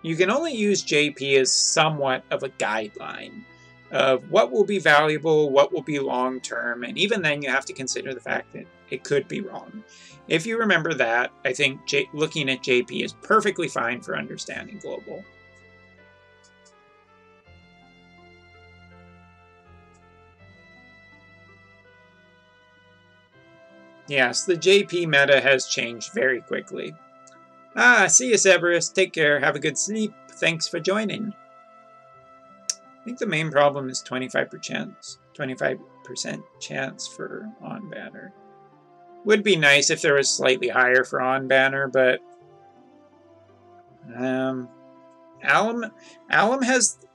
you can only use JP as somewhat of a guideline of what will be valuable, what will be long-term, and even then you have to consider the fact that it could be wrong. If you remember that, I think looking at JP is perfectly fine for understanding Global. Yes, the JP meta has changed very quickly. See you, Severus. Take care. Have a good sleep. Thanks for joining. I think the main problem is 25% chance for on-banner. Would be nice if there was slightly higher for on-banner, but Alum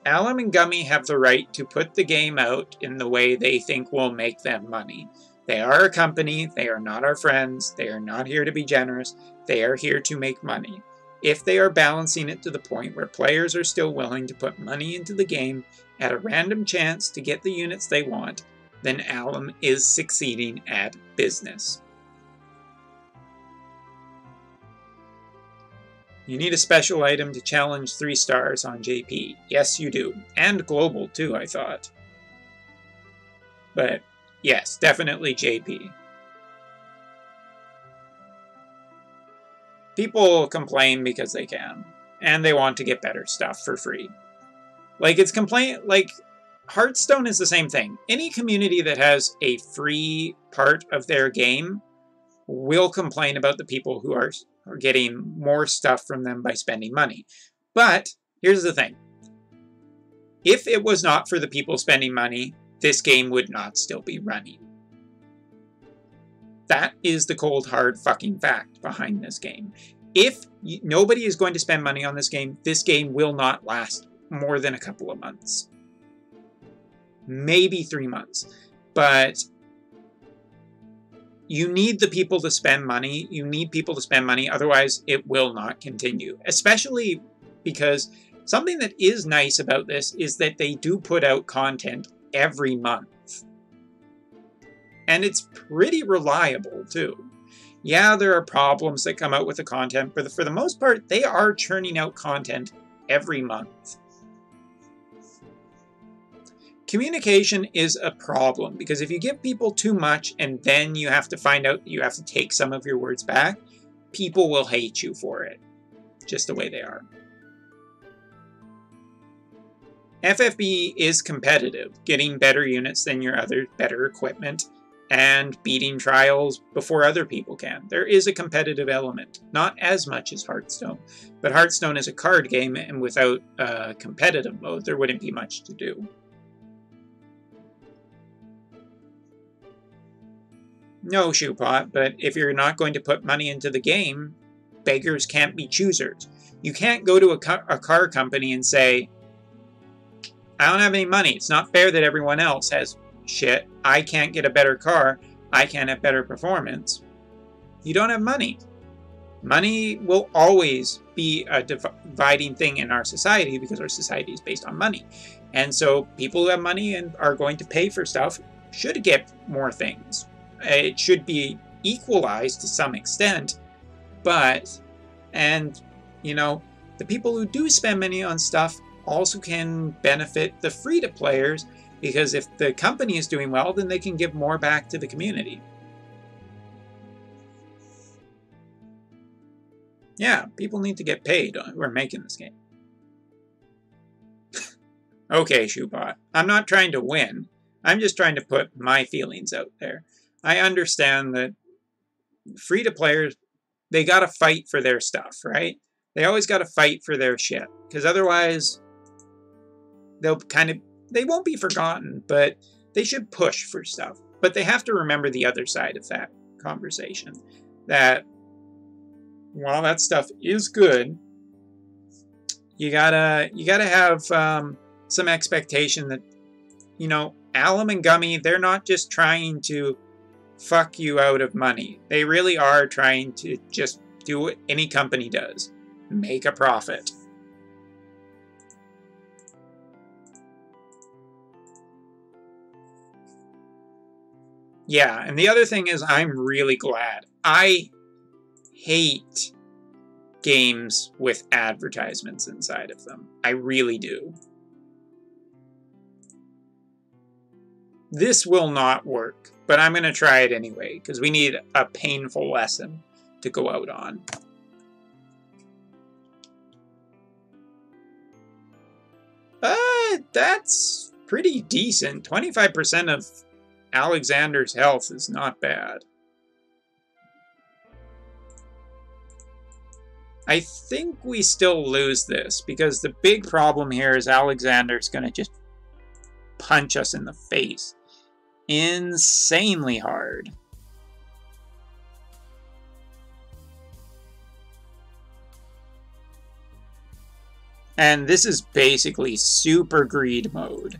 and Gummy have the right to put the game out in the way they think will make them money. They are a company, they are not our friends, they are not here to be generous, they are here to make money. If they are balancing it to the point where players are still willing to put money into the game at a random chance to get the units they want, then Alum is succeeding at business. You need a special item to challenge 3 stars on JP. Yes, you do. And Global, too, I thought. But yes, definitely JP. People complain because they can, and they want to get better stuff for free. Like, Hearthstone is the same thing. Any community that has a free part of their game will complain about the people who are getting more stuff from them by spending money. But here's the thing. If it was not for the people spending money, this game would not still be running. That is the cold, hard fucking fact behind this game. If nobody is going to spend money on this game will not last more than a couple of months. Maybe 3 months. But you need the people to spend money. You need people to spend money, otherwise it will not continue. Especially because something that is nice about this is that they do put out content every month. And it's pretty reliable, too. Yeah, there are problems that come out with the content, but for the most part, they are churning out content every month. Communication is a problem, because if you give people too much and then you have to find out you have to take some of your words back, people will hate you for it. Just the way they are. FFB is competitive, getting better units than your other better equipment, and beating trials before other people can. There is a competitive element. Not as much as Hearthstone, but Hearthstone is a card game, and without competitive mode, there wouldn't be much to do. No, Shoepot, but if you're not going to put money into the game, beggars can't be choosers. You can't go to a car company and say, I don't have any money. It's not fair that everyone else has shit. I can't get a better car. I can't have better performance. You don't have money. Money will always be a dividing thing in our society because our society is based on money. And so people who have money and are going to pay for stuff should get more things. It should be equalized to some extent, but, and, you know, the people who do spend money on stuff also can benefit the free-to-players, because if the company is doing well, then they can give more back to the community. Yeah, people need to get paid who are making this game. Okay, Shoebot, I'm not trying to win. I'm just trying to put my feelings out there. I understand that free-to-players, they gotta fight for their stuff, right? They always gotta fight for their shit, because otherwise they'll kind of they won't be forgotten, but they should push for stuff. But they have to remember the other side of that conversation. That while that stuff is good, you gotta have some expectation that, you know, Alum and Gummy, they're not just trying to fuck you out of money. They really are trying to just do what any company does. Make a profit. Yeah, and the other thing is I'm really glad. I hate games with advertisements inside of them. I really do. This will not work, but I'm going to try it anyway, because we need a painful lesson to go out on. That's pretty decent. 25% of Alexander's health is not bad. I think we still lose this, because the big problem here is Alexander's going to just punch us in the face. Insanely hard. And this is basically super greed mode.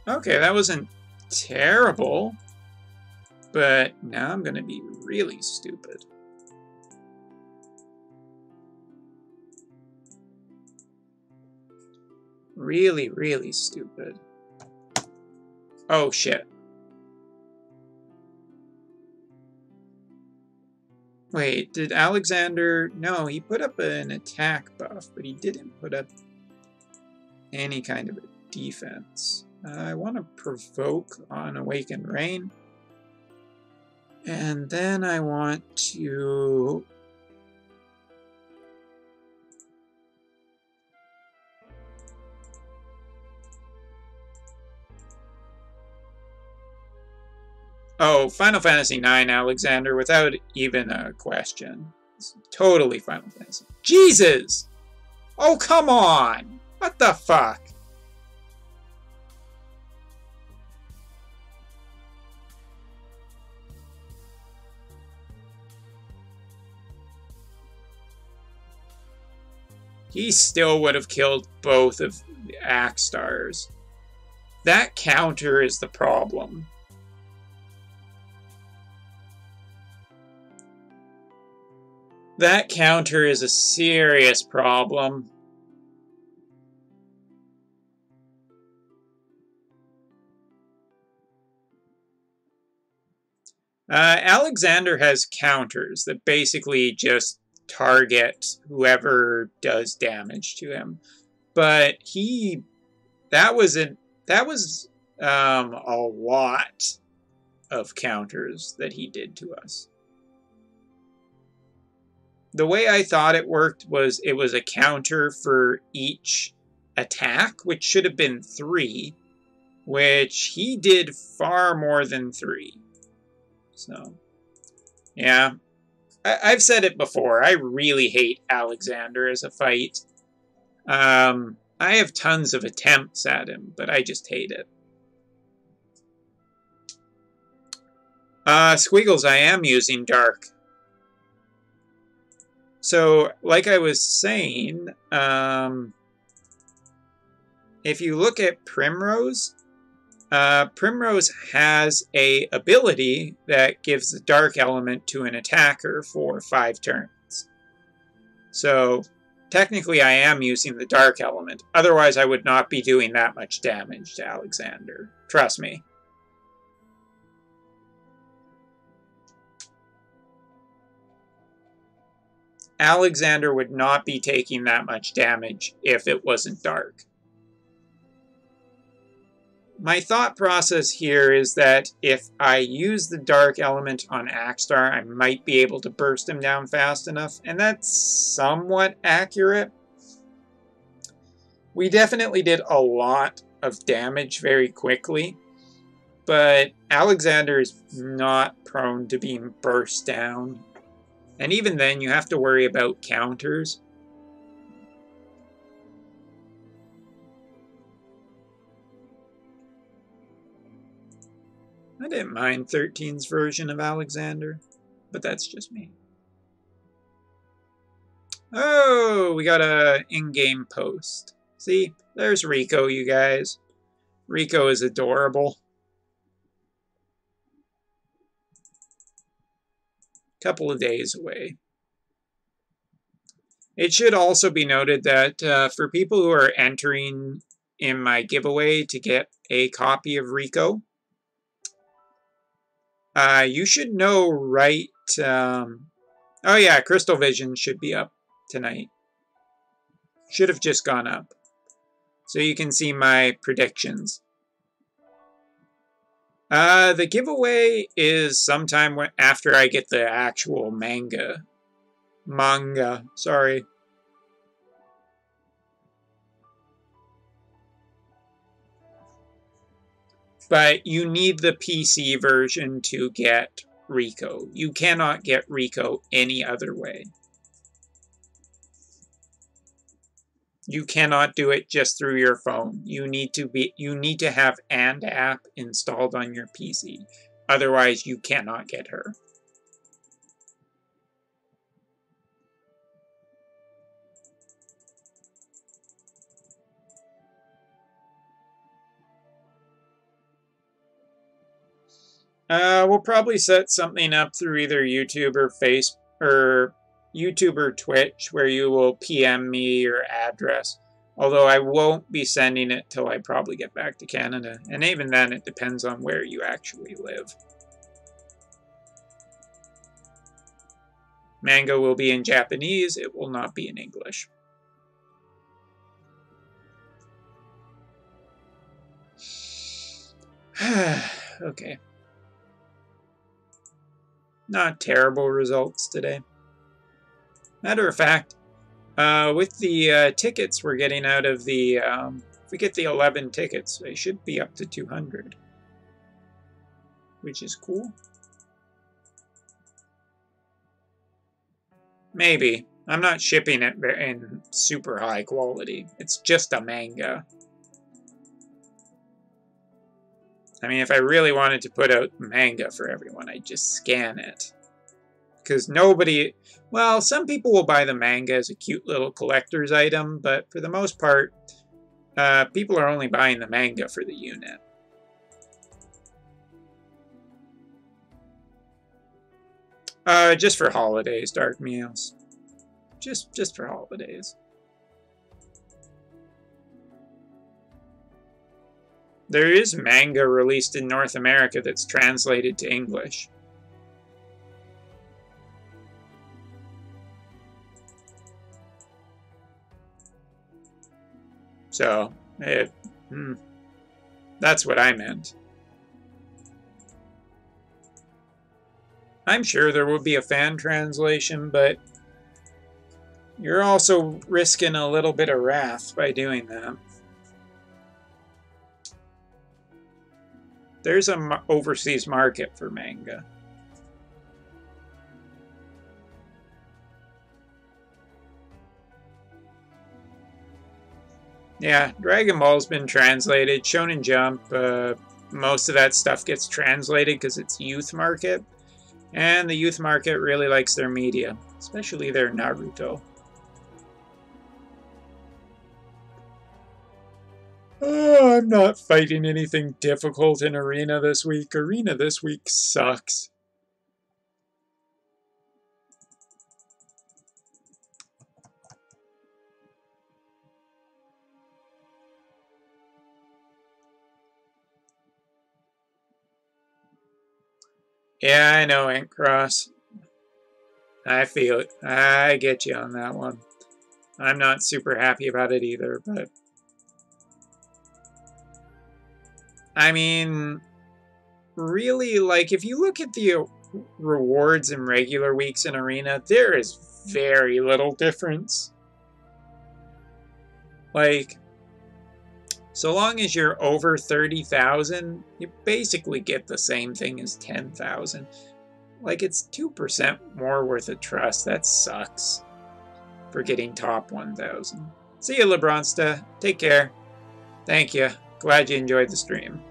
Okay, that wasn't terrible. But now I'm going to be really stupid. Really, really stupid. Oh, shit. Wait, did Alexander... No, he put up an attack buff, but he didn't put up any kind of a defense. I want to provoke on Awakened Rain. And then I want to... Oh, Final Fantasy IX, Alexander, without even a question. It's totally Final Fantasy. Jesus! Oh, come on! What the fuck? He still would have killed both of the Axe Stars. That counter is the problem. That counter is a serious problem. Alexander has counters that basically just target whoever does damage to him, but that was a lot of counters that he did to us. The way I thought it worked was it was a counter for each attack, which should have been 3, which he did far more than 3. So, yeah. I've said it before, I really hate Alexander as a fight. I have tons of attempts at him, but I just hate it. Squiggles, I am using Dark. So, like I was saying, if you look at Primrose, Primrose has a ability that gives the dark element to an attacker for 5 turns. So, technically I am using the dark element. Otherwise I would not be doing that much damage to Alexander. Trust me. Alexander would not be taking that much damage if it wasn't dark. My thought process here is that if I use the dark element on Axstar, I might be able to burst him down fast enough, and that's somewhat accurate. We definitely did a lot of damage very quickly, but Alexander is not prone to being burst down. And even then, you have to worry about counters. I didn't mind 13's version of Alexander, but that's just me. Oh, we got a in-game post. See, there's Rico, you guys. Rico is adorable. Couple of days away. It should also be noted that for people who are entering in my giveaway to get a copy of Rico, you should know right... oh yeah, Crystal Vision should be up tonight. Should have just gone up. So you can see my predictions. The giveaway is sometime after I get the actual manga. Sorry. But you need the PC version to get Rico. You cannot get Rico any other way. You cannot do it just through your phone. You need to have an app installed on your PC. Otherwise, you cannot get her. We'll probably set something up through either YouTube or YouTube or Twitch, where you will PM me your address. Although I won't be sending it till I probably get back to Canada. And even then, it depends on where you actually live. Manga will be in Japanese. It will not be in English. Okay. Not terrible results today. Matter of fact, with the tickets we're getting out of the... if we get the 11 tickets, they should be up to 200. Which is cool. Maybe. I'm not shipping it in super high quality. It's just a manga. I mean, if I really wanted to put out manga for everyone, I'd just scan it. Because nobody... Well, some people will buy the manga as a cute little collector's item, but for the most part, people are only buying the manga for the unit. Just for holidays, Dark Meals. Just for holidays. There is manga released in North America that's translated to English. So, that's what I meant. I'm sure there would be a fan translation, but you're also risking a little bit of wrath by doing that. There's an overseas market for manga. Yeah, Dragon Ball's been translated. Shonen Jump, most of that stuff gets translated because it's youth market. And the youth market really likes their media, especially their Naruto. Oh, I'm not fighting anything difficult in Arena this week. Arena this week sucks. Yeah, I know, Ant Cross. I feel it. I get you on that one. I'm not super happy about it either, but... I mean, really, like, if you look at the rewards in regular weeks in Arena, there is very little difference. Like, So long as you're over 30,000, you basically get the same thing as 10,000. Like, it's 2% more worth of trust. That sucks for getting top 1,000. See you, LeBronsta. Take care. Thank you. Glad you enjoyed the stream.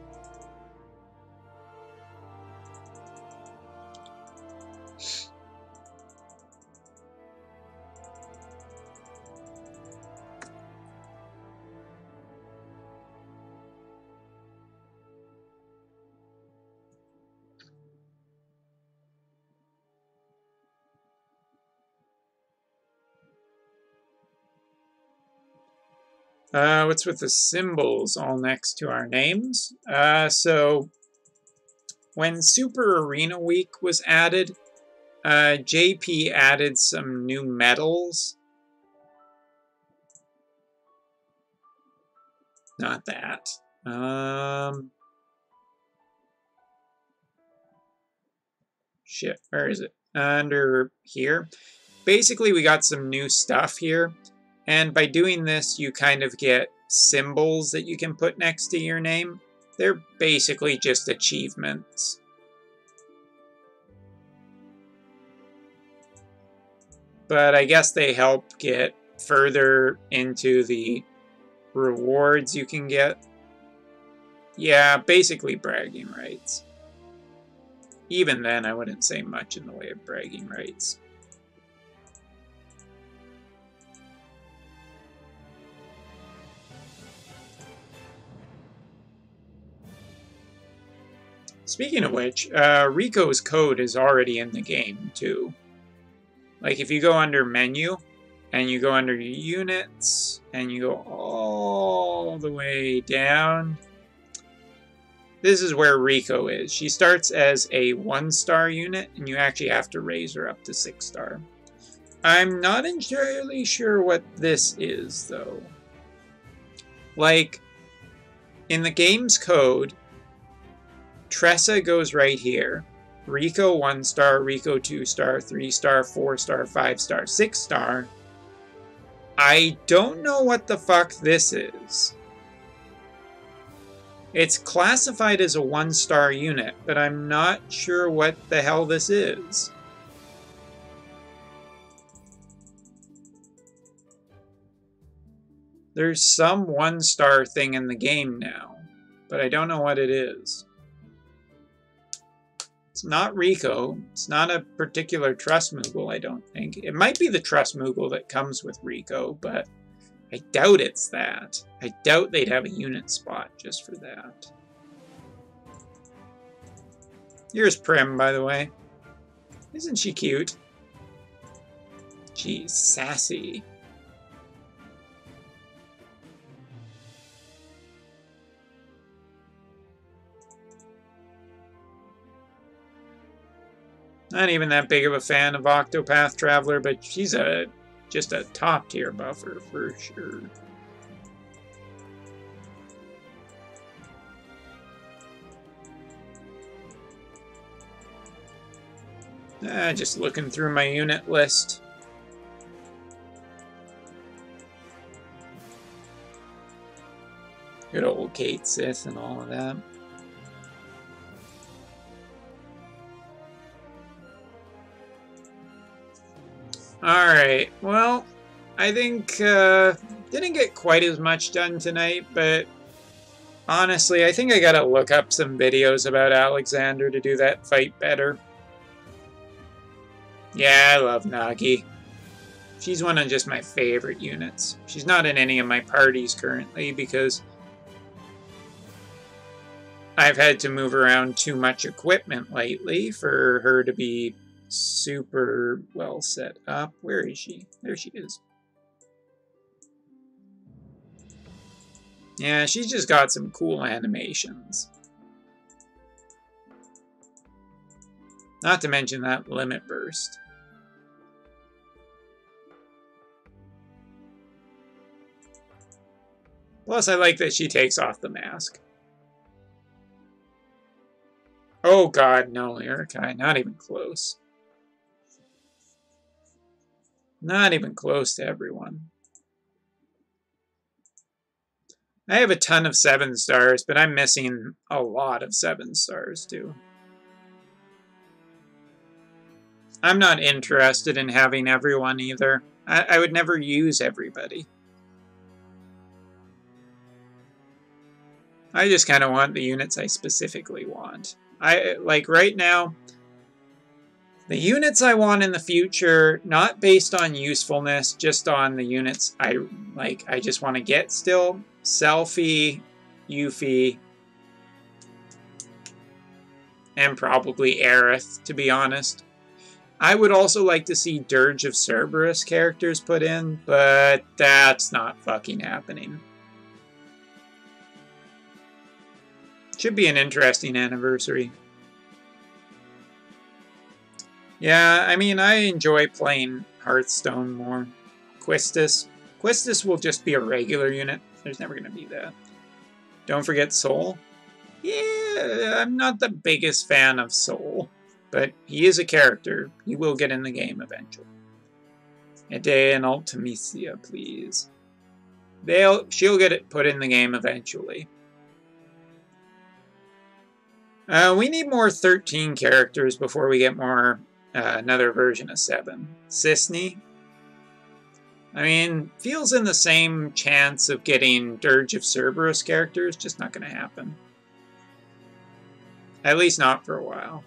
What's with the symbols all next to our names? So when Super Arena Week was added, JP added some new medals. Not that. Shit, where is it? Under here. Basically, we got some new stuff here. And by doing this, you kind of get symbols that you can put next to your name. They're basically just achievements. But I guess they help get further into the rewards you can get. Yeah, basically bragging rights. Even then, I wouldn't say much in the way of bragging rights. Speaking of which, Rico's code is already in the game, too. Like, if you go under Menu, and you go under Units, and you go all the way down, this is where Rico is. She starts as a 1-star unit, and you actually have to raise her up to 6-star. I'm not entirely sure what this is, though. Like, in the game's code, Tressa goes right here. Rico 1-star, Rico 2-star, 3-star, 4-star, 5-star, 6-star. I don't know what the fuck this is. It's classified as a 1-star unit, but I'm not sure what the hell this is. There's some 1-star thing in the game now, but I don't know what it is. It's not Rico. It's not a particular Trust Moogle, I don't think. It might be the Trust Moogle that comes with Rico, but I doubt it's that. I doubt they'd have a unit spot just for that. Here's Prim, by the way. Isn't she cute? She's sassy. Not even that big of a fan of Octopath Traveler, but she's just a top-tier buffer for sure. Just looking through my unit list. Good old Kate Sith and all of that. Alright, well, I think didn't get quite as much done tonight, but honestly, I think I gotta look up some videos about Alexander to do that fight better. Yeah, I love Nagi. She's one of just my favorite units. She's not in any of my parties currently because I've had to move around too much equipment lately for her to be super well set up. Where is she? There she is. Yeah, she's just got some cool animations. Not to mention that limit burst. Plus, I like that she takes off the mask. Oh god, no, Lyrikai, not even close. Not even close to everyone. I have a ton of 7 stars, but I'm missing a lot of 7 stars too. I'm not interested in having everyone either. I would never use everybody. I just kind of want the units I specifically want. Like right now, the units I want in the future, not based on usefulness, just on the units I like. I just want to get still. Selfie, Yuffie, and probably Aerith, to be honest. I would also like to see Dirge of Cerberus characters put in, but that's not fucking happening. Should be an interesting anniversary. Yeah, I mean, I enjoy playing Hearthstone more. Quistis. Quistis will just be a regular unit. There's never going to be that. Don't forget Soul. Yeah, I'm not the biggest fan of Soul, but he is a character. He will get in the game eventually. Ede and Ultimisia, please. She'll get it put in the game eventually. We need more 13 characters before we get more another version of 7. Sisney. I mean, feels in the same chance of getting Dirge of Cerberus characters, just not going to happen. At least not for a while.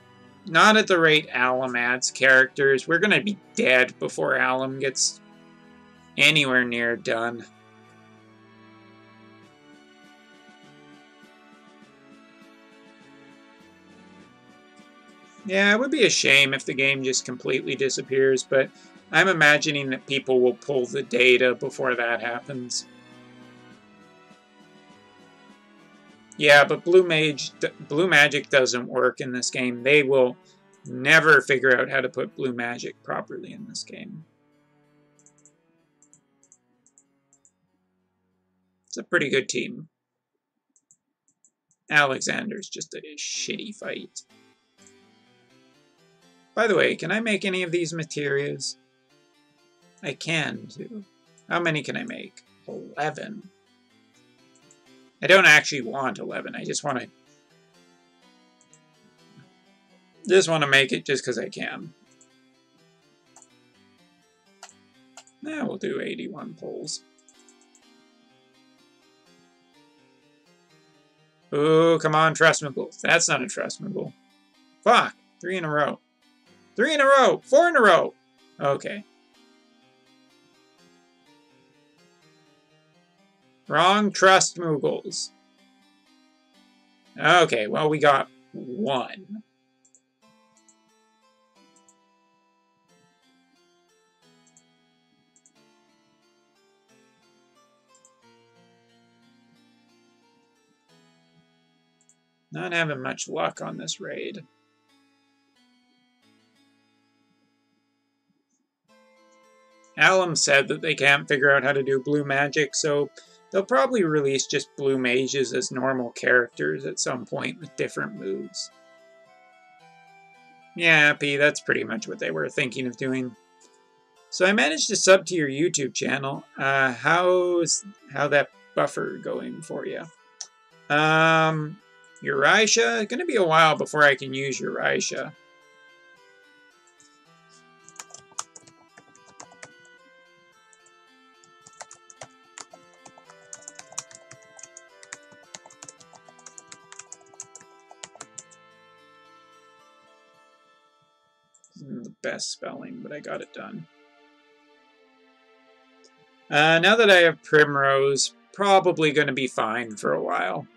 Not at the rate Alum adds characters. We're going to be dead before Alum gets anywhere near done. Yeah, it would be a shame if the game just completely disappears, but I'm imagining that people will pull the data before that happens. Yeah, but Blue Magic doesn't work in this game. They will never figure out how to put Blue Magic properly in this game. It's a pretty good team. Alexander's just a shitty fight. By the way, can I make any of these materials? I can, too. How many can I make? 11. I don't actually want 11. I just want to make it just because I can. Now we'll do 81 poles. Oh, come on, trustable. That's not a trustable. Fuck! 3 in a row. 3 in a row! 4 in a row! Okay. Wrong trust Moogles. Okay, well, we got 1. Not having much luck on this raid. Alum said that they can't figure out how to do blue magic, so they'll probably release just blue mages as normal characters at some point with different moves. Yeah, P, that's pretty much what they were thinking of doing. So I managed to sub to your YouTube channel. How's that buffer going for you? Eurisha? It's going to be a while before I can use Eurisha. Isn't the best spelling, but I got it done. Now that I have Primrose, probably going to be fine for a while.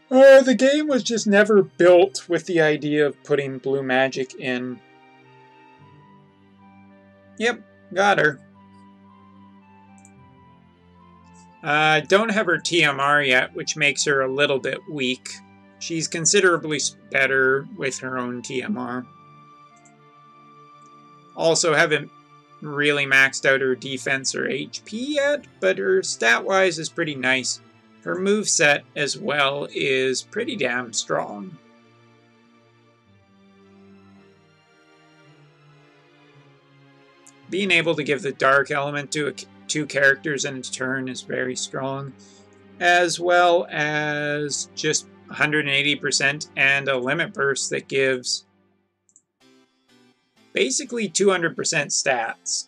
The game was just never built with the idea of putting blue magic in. Yep, got her. Don't have her TMR yet, which makes her a little bit weak. She's considerably better with her own TMR. Also haven't really maxed out her defense or HP yet, but her stat-wise is pretty nice. Her moveset as well is pretty damn strong. being able to give the dark element to two characters in a turn is very strong, as well as just 180% and a limit burst that gives basically 200% stats.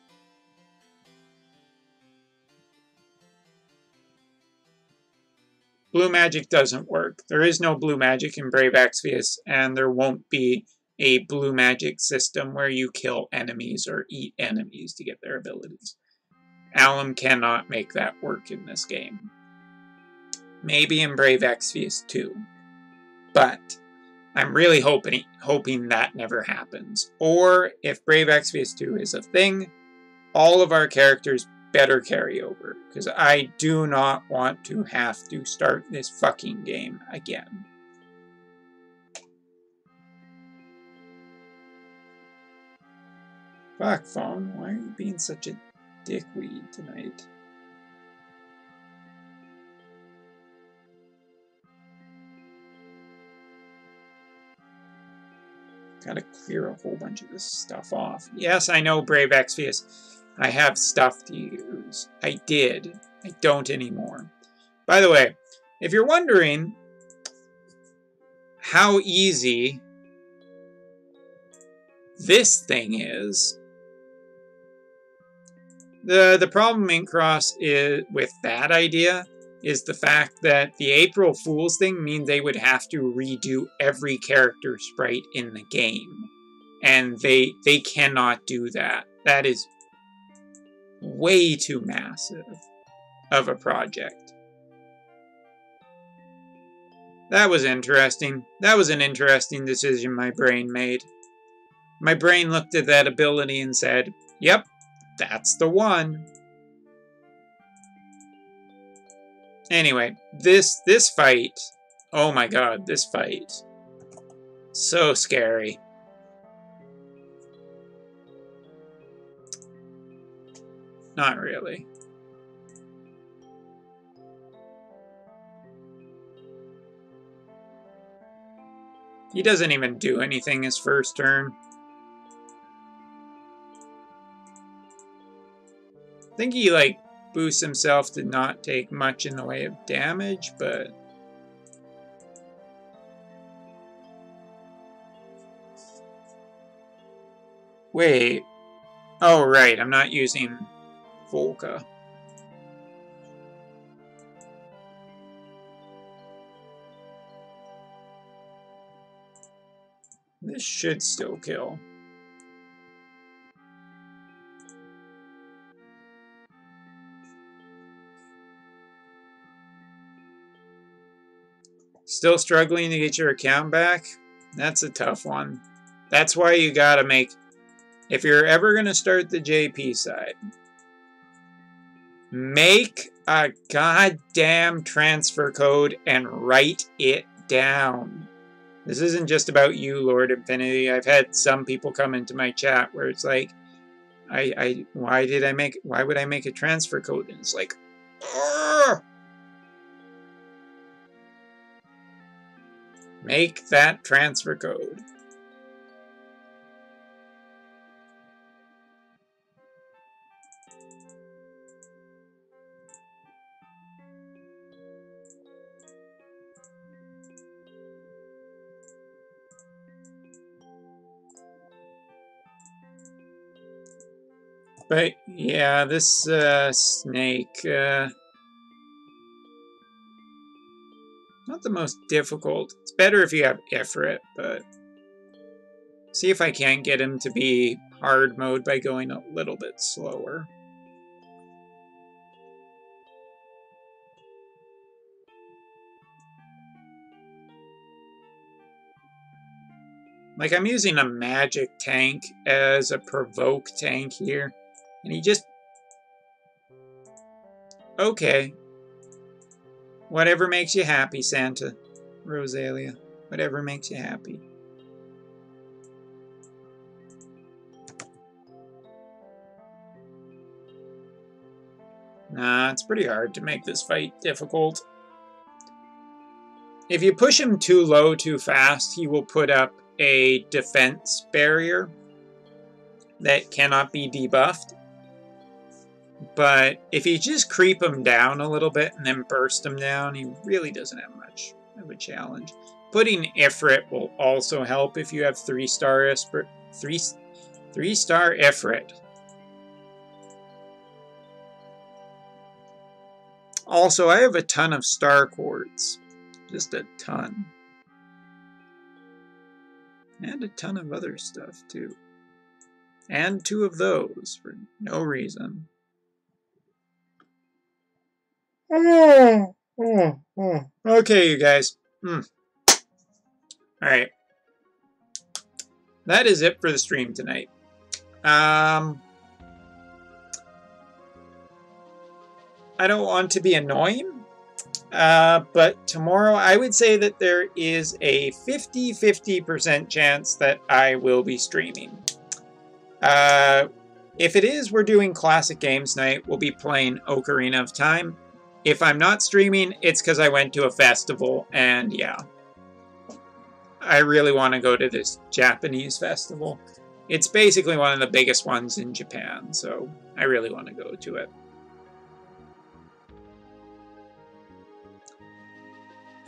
Blue magic doesn't work. There is no blue magic in Brave Exvius, and there won't be a blue magic system where you kill enemies or eat enemies to get their abilities. Alum cannot make that work in this game. Maybe in Brave Exvius 2. But I'm really hoping that never happens. Or if Brave Exvius 2 is a thing, all of our characters better carry over. Because I do not want to have to start this fucking game again. Fuck, phone. Why are you being such a dickweed tonight? Gotta clear a whole bunch of this stuff off. Yes, I know, Brave Exvius. I have stuff to use. I did. I don't anymore. By the way, if you're wondering how easy this thing is, the problem in Cross is with that idea is the fact that the April Fool's thing means they would have to redo every character sprite in the game. And they cannot do that. That is way too massive of a project. That was interesting. That was an interesting decision my brain made. My brain looked at that ability and said, yep, that's the one. Anyway, this fight, oh my god, this fight, so scary. Not really. He doesn't even do anything his first turn. I think he, like, boosts himself to not take much in the way of damage, but... Wait. Oh, right, I'm not using Volca. This should still kill. Still struggling to get your account back? That's a tough one. That's why you gotta make... If you're ever gonna start the JP side, make a goddamn transfer code and write it down. This isn't just about you, Lord Infinity. I've had some people come into my chat where it's like, why would I make a transfer code? And it's like, urgh! Make that transfer code. But yeah, this snake, not the most difficult. It's better if you have Ifrit, but see if I can't get him to be hard mode by going a little bit slower. Like, I'm using a magic tank as a provoke tank here. And he just... Okay. Whatever makes you happy, Santa. Rosalia. Whatever makes you happy. Nah, it's pretty hard to make this fight difficult. If you push him too low too fast, he will put up a defense barrier. that cannot be debuffed. But if you just creep him down a little bit and then burst him down, he really doesn't have much of a challenge. Putting Ifrit will also help if you have 3-star Ifrit. 3-star Ifrit. Also, I have a ton of star quartz. Just a ton. And a ton of other stuff, too. And 2 of those, for no reason. Okay, you guys. Alright. That is it for the stream tonight. I don't want to be annoying, but tomorrow I would say that there is a 50-50% chance that I will be streaming. If it is, we're doing Classic Games Night. We'll be playing Ocarina of Time. If I'm not streaming, it's because I went to a festival, and yeah. I really want to go to this Japanese festival. It's basically one of the biggest ones in Japan, so I really want to go to it.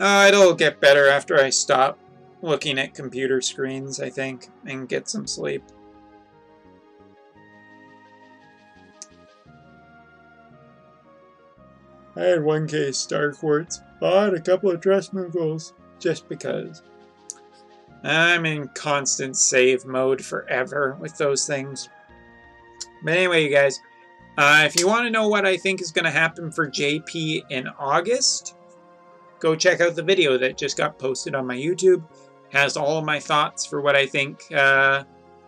It'll get better after I stop looking at computer screens, I think, and get some sleep. I had 1K Star Quartz, bought a couple of dress noodles, just because. I'm in constant save mode forever with those things. But anyway, you guys, if you want to know what I think is going to happen for JP in August, go check out the video that just got posted on my YouTube. It has all of my thoughts for what I think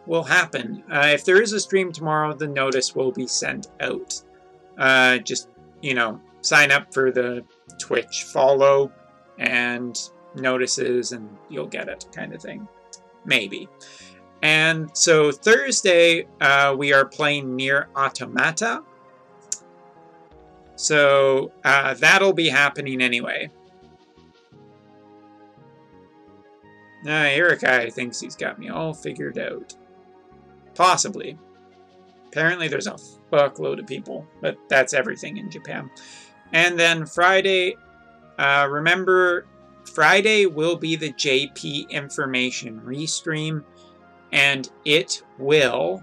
will happen. If there is a stream tomorrow, the notice will be sent out. Just, you know, sign up for the Twitch follow and notices and you'll get it, kind of thing. Maybe. And so Thursday, we are playing Nier Automata. So that'll be happening anyway. Irikai thinks he's got me all figured out. Possibly. Apparently there's a fuckload of people, but that's everything in Japan. And then Friday, remember, Friday will be the JP Information Restream, and it will...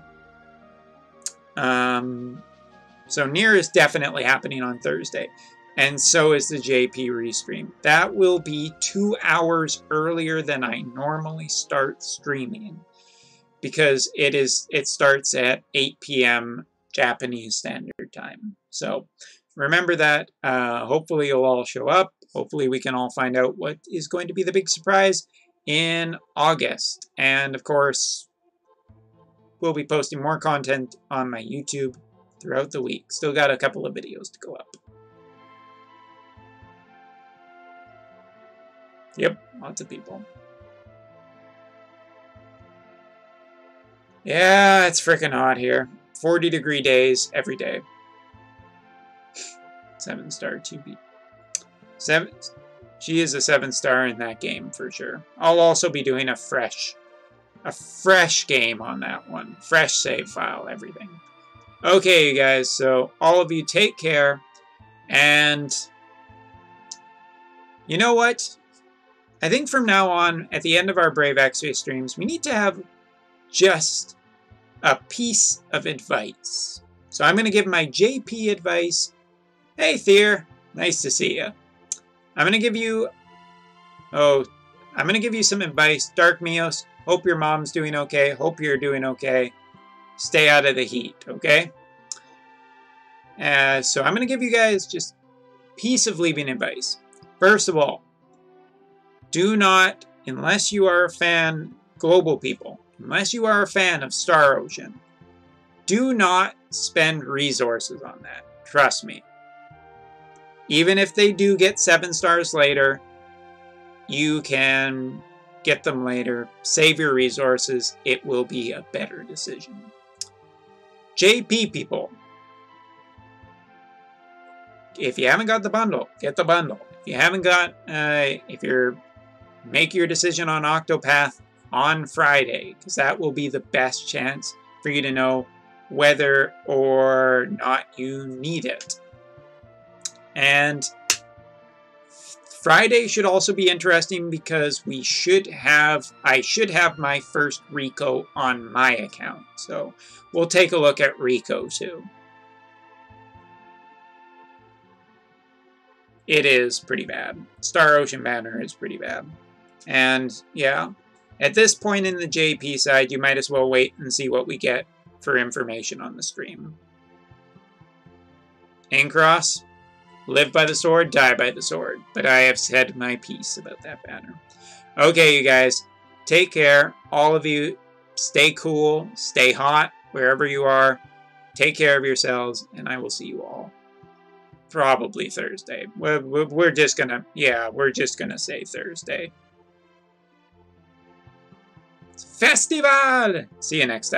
so Nier is definitely happening on Thursday, and so is the JP Restream. That will be 2 hours earlier than I normally start streaming, because it starts at 8 p.m. Japanese Standard Time. So remember that. Hopefully you'll all show up. Hopefully we can all find out what is going to be the big surprise in August. And of course, we'll be posting more content on my YouTube throughout the week. Still got a couple of videos to go up. Yep, lots of people. Yeah, it's freaking hot here. 40-degree days every day. 7-star 2B. She is a 7-star in that game for sure. I'll also be doing a fresh game on that one. Fresh save file, everything. Okay, you guys, so all of you take care. And you know what? I think from now on, at the end of our Brave Exvius streams, we need to have just a piece of advice. So I'm going to give my JP advice. Hey, Thier. Nice to see you. I'm going to give you... I'm going to give you some advice. Dark Mios, hope your mom's doing okay. Hope you're doing okay. Stay out of the heat, okay? So I'm going to give you guys just piece of leaving advice. First of all, do not, unless you are a fan, global people, unless you are a fan of Star Ocean, do not spend resources on that. Trust me. Even if they do get 7 stars later, you can get them later. Save your resources. It will be a better decision. JP people, if you haven't got the bundle, get the bundle. If you haven't got, make your decision on Octopath on Friday, because that will be the best chance for you to know whether or not you need it. And Friday should also be interesting because I should have my first Rico on my account. So we'll take a look at Rico too. It is pretty bad. Star Ocean Banner is pretty bad. And yeah, at this point in the JP side, you might as well wait and see what we get for information on the stream. Aincross, live by the sword, die by the sword. But I have said my piece about that banner. Okay, you guys, take care. All of you, stay cool, stay hot, wherever you are. Take care of yourselves, and I will see you all probably Thursday. We're just gonna, yeah, we're just gonna say Thursday. Festival! See you next time.